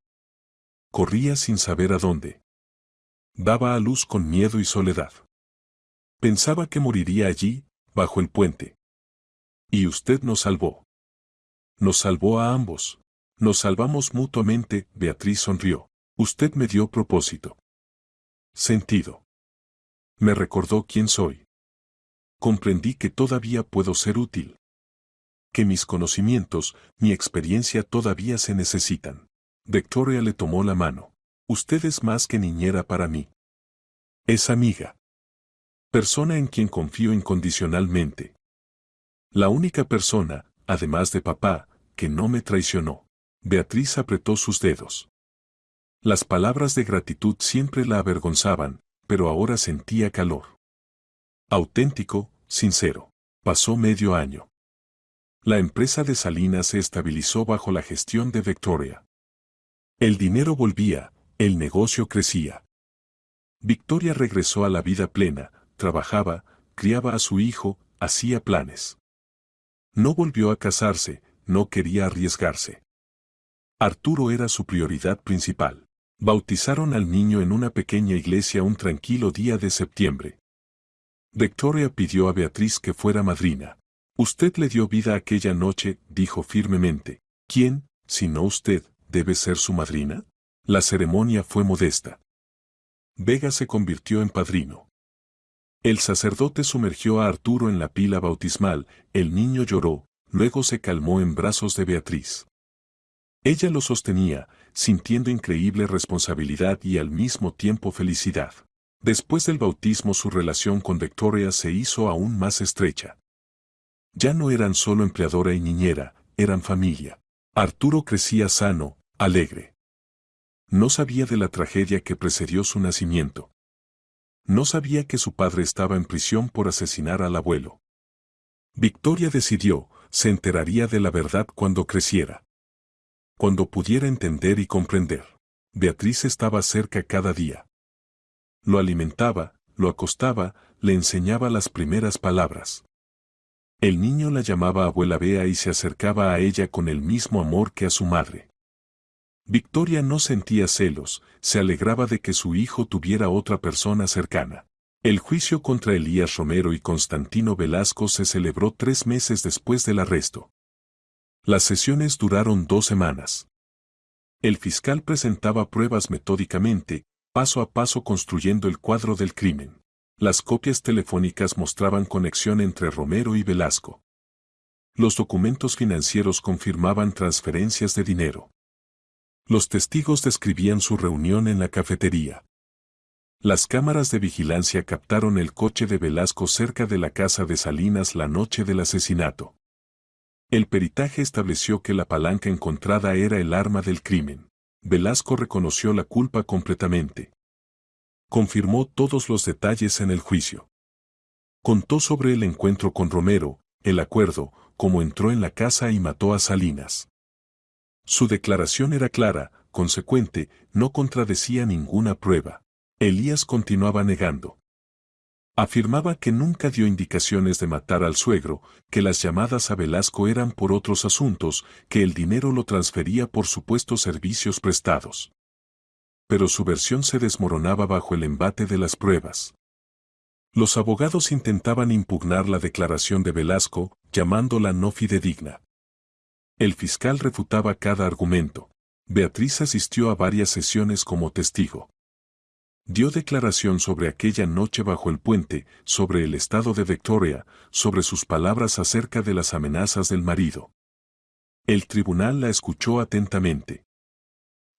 Corría sin saber a dónde. Daba a luz con miedo y soledad. Pensaba que moriría allí, bajo el puente. Y usted nos salvó. Nos salvó a ambos. Nos salvamos mutuamente, Beatriz sonrió. Usted me dio propósito. Sentido. Me recordó quién soy. Comprendí que todavía puedo ser útil. Que mis conocimientos, mi experiencia todavía se necesitan. Victoria le tomó la mano. Usted es más que niñera para mí. Es amiga. Persona en quien confío incondicionalmente. La única persona, además de papá, que no me traicionó. Beatriz apretó sus dedos. Las palabras de gratitud siempre la avergonzaban, pero ahora sentía calor. Auténtico, sincero. Pasó medio año. La empresa de Salinas se estabilizó bajo la gestión de Victoria. El dinero volvía, el negocio crecía. Victoria regresó a la vida plena, trabajaba, criaba a su hijo, hacía planes. No volvió a casarse, no quería arriesgarse. Arturo era su prioridad principal. Bautizaron al niño en una pequeña iglesia un tranquilo día de septiembre. Victoria pidió a Beatriz que fuera madrina. Usted le dio vida aquella noche, dijo firmemente. ¿Quién, si no usted, debe ser su madrina? La ceremonia fue modesta. Vega se convirtió en padrino. El sacerdote sumergió a Arturo en la pila bautismal, el niño lloró, luego se calmó en brazos de Beatriz. Ella lo sostenía, sintiendo increíble responsabilidad y al mismo tiempo felicidad. Después del bautismo su relación con Victoria se hizo aún más estrecha. Ya no eran solo empleadora y niñera, eran familia. Arturo crecía sano, alegre. No sabía de la tragedia que precedió su nacimiento. No sabía que su padre estaba en prisión por asesinar al abuelo. Victoria decidió, se enteraría de la verdad cuando creciera. Cuando pudiera entender y comprender. Beatriz estaba cerca cada día. Lo alimentaba, lo acostaba, le enseñaba las primeras palabras. El niño la llamaba abuela Bea y se acercaba a ella con el mismo amor que a su madre. Victoria no sentía celos, se alegraba de que su hijo tuviera otra persona cercana. El juicio contra Elías Romero y Constantino Velasco se celebró 3 meses después del arresto. Las sesiones duraron 2 semanas. El fiscal presentaba pruebas metódicamente, paso a paso construyendo el cuadro del crimen. Las copias telefónicas mostraban conexión entre Romero y Velasco. Los documentos financieros confirmaban transferencias de dinero. Los testigos describían su reunión en la cafetería. Las cámaras de vigilancia captaron el coche de Velasco cerca de la casa de Salinas la noche del asesinato. El peritaje estableció que la palanca encontrada era el arma del crimen. Velasco reconoció la culpa completamente. Confirmó todos los detalles en el juicio. Contó sobre el encuentro con Romero, el acuerdo, como entró en la casa y mató a Salinas. Su declaración era clara, consecuente, no contradecía ninguna prueba. Elías continuaba negando. Afirmaba que nunca dio indicaciones de matar al suegro, que las llamadas a Velasco eran por otros asuntos, que el dinero lo transfería por supuestos servicios prestados. Pero su versión se desmoronaba bajo el embate de las pruebas. Los abogados intentaban impugnar la declaración de Velasco, llamándola no fidedigna. El fiscal refutaba cada argumento. Beatriz asistió a varias sesiones como testigo. Dio declaración sobre aquella noche bajo el puente, sobre el estado de Victoria, sobre sus palabras acerca de las amenazas del marido. El tribunal la escuchó atentamente.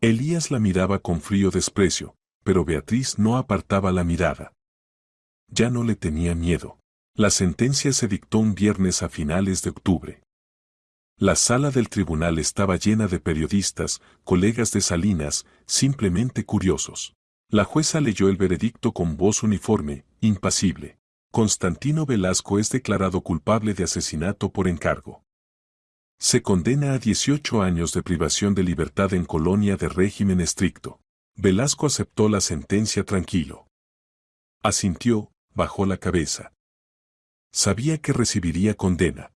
Elías la miraba con frío desprecio, pero Beatriz no apartaba la mirada. Ya no le tenía miedo. La sentencia se dictó un viernes a finales de octubre. La sala del tribunal estaba llena de periodistas, colegas de Salinas, simplemente curiosos. La jueza leyó el veredicto con voz uniforme, impasible. Constantino Velasco es declarado culpable de asesinato por encargo. Se condena a 18 años de privación de libertad en colonia de régimen estricto. Velasco aceptó la sentencia tranquilo. Asintió, bajó la cabeza. Sabía que recibiría condena.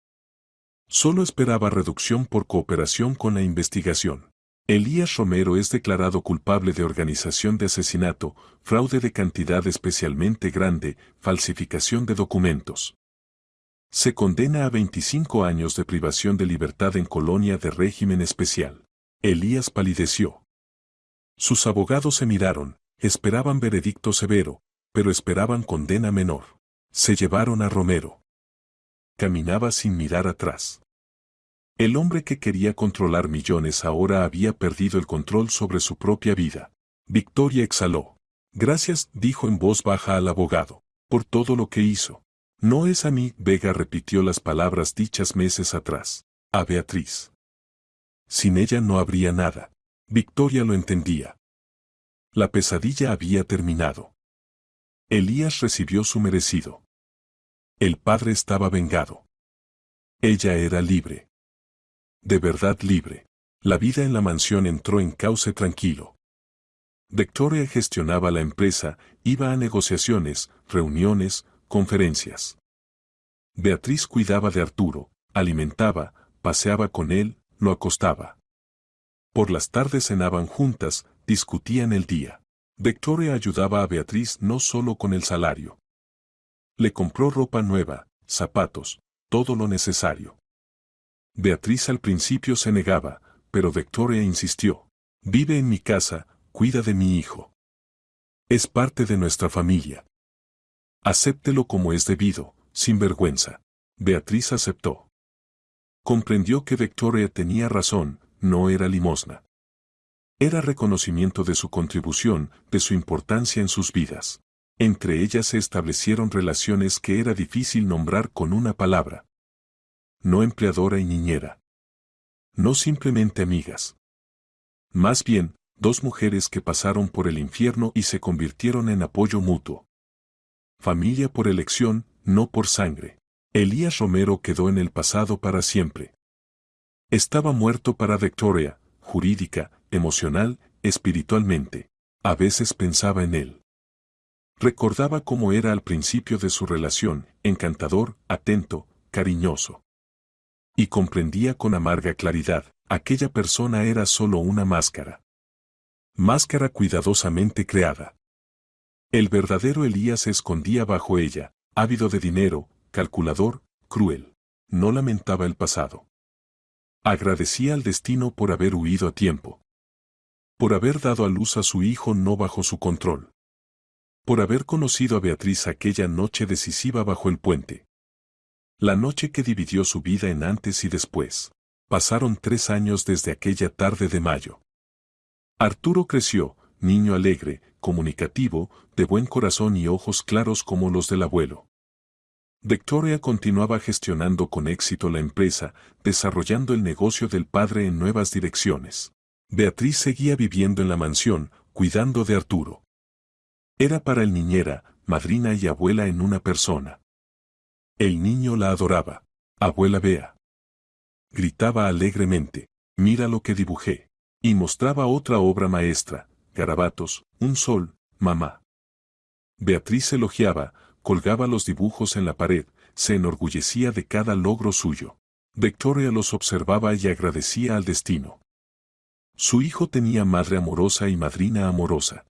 Solo esperaba reducción por cooperación con la investigación. Elías Romero es declarado culpable de organización de asesinato, fraude de cantidad especialmente grande, falsificación de documentos. Se condena a 25 años de privación de libertad en colonia de régimen especial. Elías palideció. Sus abogados se miraron, esperaban veredicto severo, pero esperaban condena menor. Se llevaron a Romero. Caminaba sin mirar atrás. El hombre que quería controlar millones ahora había perdido el control sobre su propia vida. Victoria exhaló. Gracias, dijo en voz baja al abogado, por todo lo que hizo. No es a mí, Vega repitió las palabras dichas meses atrás. A Beatriz. Sin ella no habría nada. Victoria lo entendía. La pesadilla había terminado. Elías recibió su merecido. El padre estaba vengado. Ella era libre. De verdad libre. La vida en la mansión entró en cauce tranquilo. Victoria gestionaba la empresa, iba a negociaciones, reuniones, conferencias. Beatriz cuidaba de Arturo, alimentaba, paseaba con él, lo acostaba. Por las tardes cenaban juntas, discutían el día. Victoria ayudaba a Beatriz no solo con el salario. Le compró ropa nueva, zapatos, todo lo necesario. Beatriz al principio se negaba, pero Victoria insistió. Vive en mi casa, cuida de mi hijo. Es parte de nuestra familia. Acéptelo como es debido, sin vergüenza. Beatriz aceptó. Comprendió que Victoria tenía razón, no era limosna. Era reconocimiento de su contribución, de su importancia en sus vidas. Entre ellas se establecieron relaciones que era difícil nombrar con una palabra. No empleadora y niñera. No simplemente amigas. Más bien, dos mujeres que pasaron por el infierno y se convirtieron en apoyo mutuo. Familia por elección, no por sangre. Elías Romero quedó en el pasado para siempre. Estaba muerto para Victoria, jurídica, emocional, espiritualmente. A veces pensaba en él. Recordaba cómo era al principio de su relación, encantador, atento, cariñoso. Y comprendía con amarga claridad, aquella persona era solo una máscara. Máscara cuidadosamente creada. El verdadero Elías se escondía bajo ella, ávido de dinero, calculador, cruel. No lamentaba el pasado. Agradecía al destino por haber huido a tiempo. Por haber dado a luz a su hijo no bajo su control. Por haber conocido a Beatriz aquella noche decisiva bajo el puente. La noche que dividió su vida en antes y después. Pasaron 3 años desde aquella tarde de mayo. Arturo creció, niño alegre, comunicativo, de buen corazón y ojos claros como los del abuelo. Victoria continuaba gestionando con éxito la empresa, desarrollando el negocio del padre en nuevas direcciones. Beatriz seguía viviendo en la mansión, cuidando de Arturo. Era para él niñera, madrina y abuela en una persona. El niño la adoraba. Abuela Bea. gritaba alegremente, mira lo que dibujé. Y mostraba otra obra maestra, garabatos, un sol, mamá. Beatriz elogiaba, colgaba los dibujos en la pared, se enorgullecía de cada logro suyo. Victoria los observaba y agradecía al destino. Su hijo tenía madre amorosa y madrina amorosa.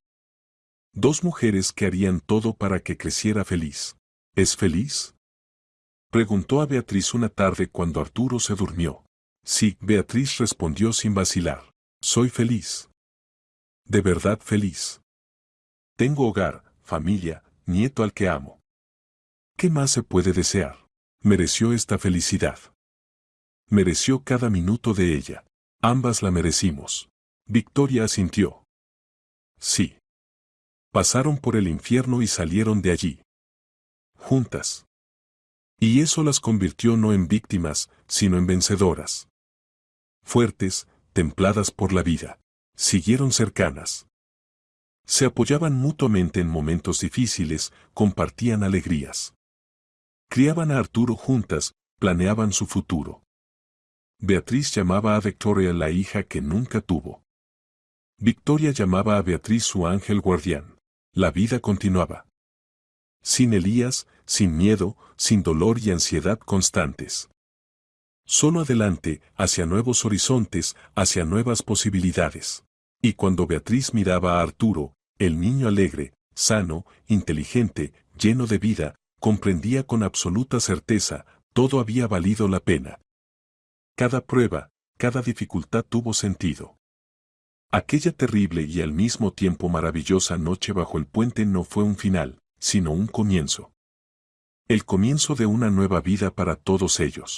Dos mujeres que harían todo para que creciera feliz. ¿Es feliz?, preguntó a Beatriz una tarde cuando Arturo se durmió. Sí, Beatriz respondió sin vacilar. Soy feliz. De verdad feliz. Tengo hogar, familia, nieto al que amo. ¿Qué más se puede desear? Mereció esta felicidad. Mereció cada minuto de ella. Ambas la merecimos. Victoria asintió. Sí. Pasaron por el infierno y salieron de allí. Juntas. Y eso las convirtió no en víctimas, sino en vencedoras. Fuertes, templadas por la vida. Siguieron cercanas. Se apoyaban mutuamente en momentos difíciles, compartían alegrías. Criaban a Arturo juntas, planeaban su futuro. Beatriz llamaba a Victoria la hija que nunca tuvo. Victoria llamaba a Beatriz su ángel guardián. La vida continuaba. Sin Elías, sin miedo, sin dolor y ansiedad constantes. Solo adelante, hacia nuevos horizontes, hacia nuevas posibilidades. Y cuando Beatriz miraba a Arturo, el niño alegre, sano, inteligente, lleno de vida, comprendía con absoluta certeza, todo había valido la pena. Cada prueba, cada dificultad tuvo sentido. Aquella terrible y al mismo tiempo maravillosa noche bajo el puente no fue un final, sino un comienzo. El comienzo de una nueva vida para todos ellos.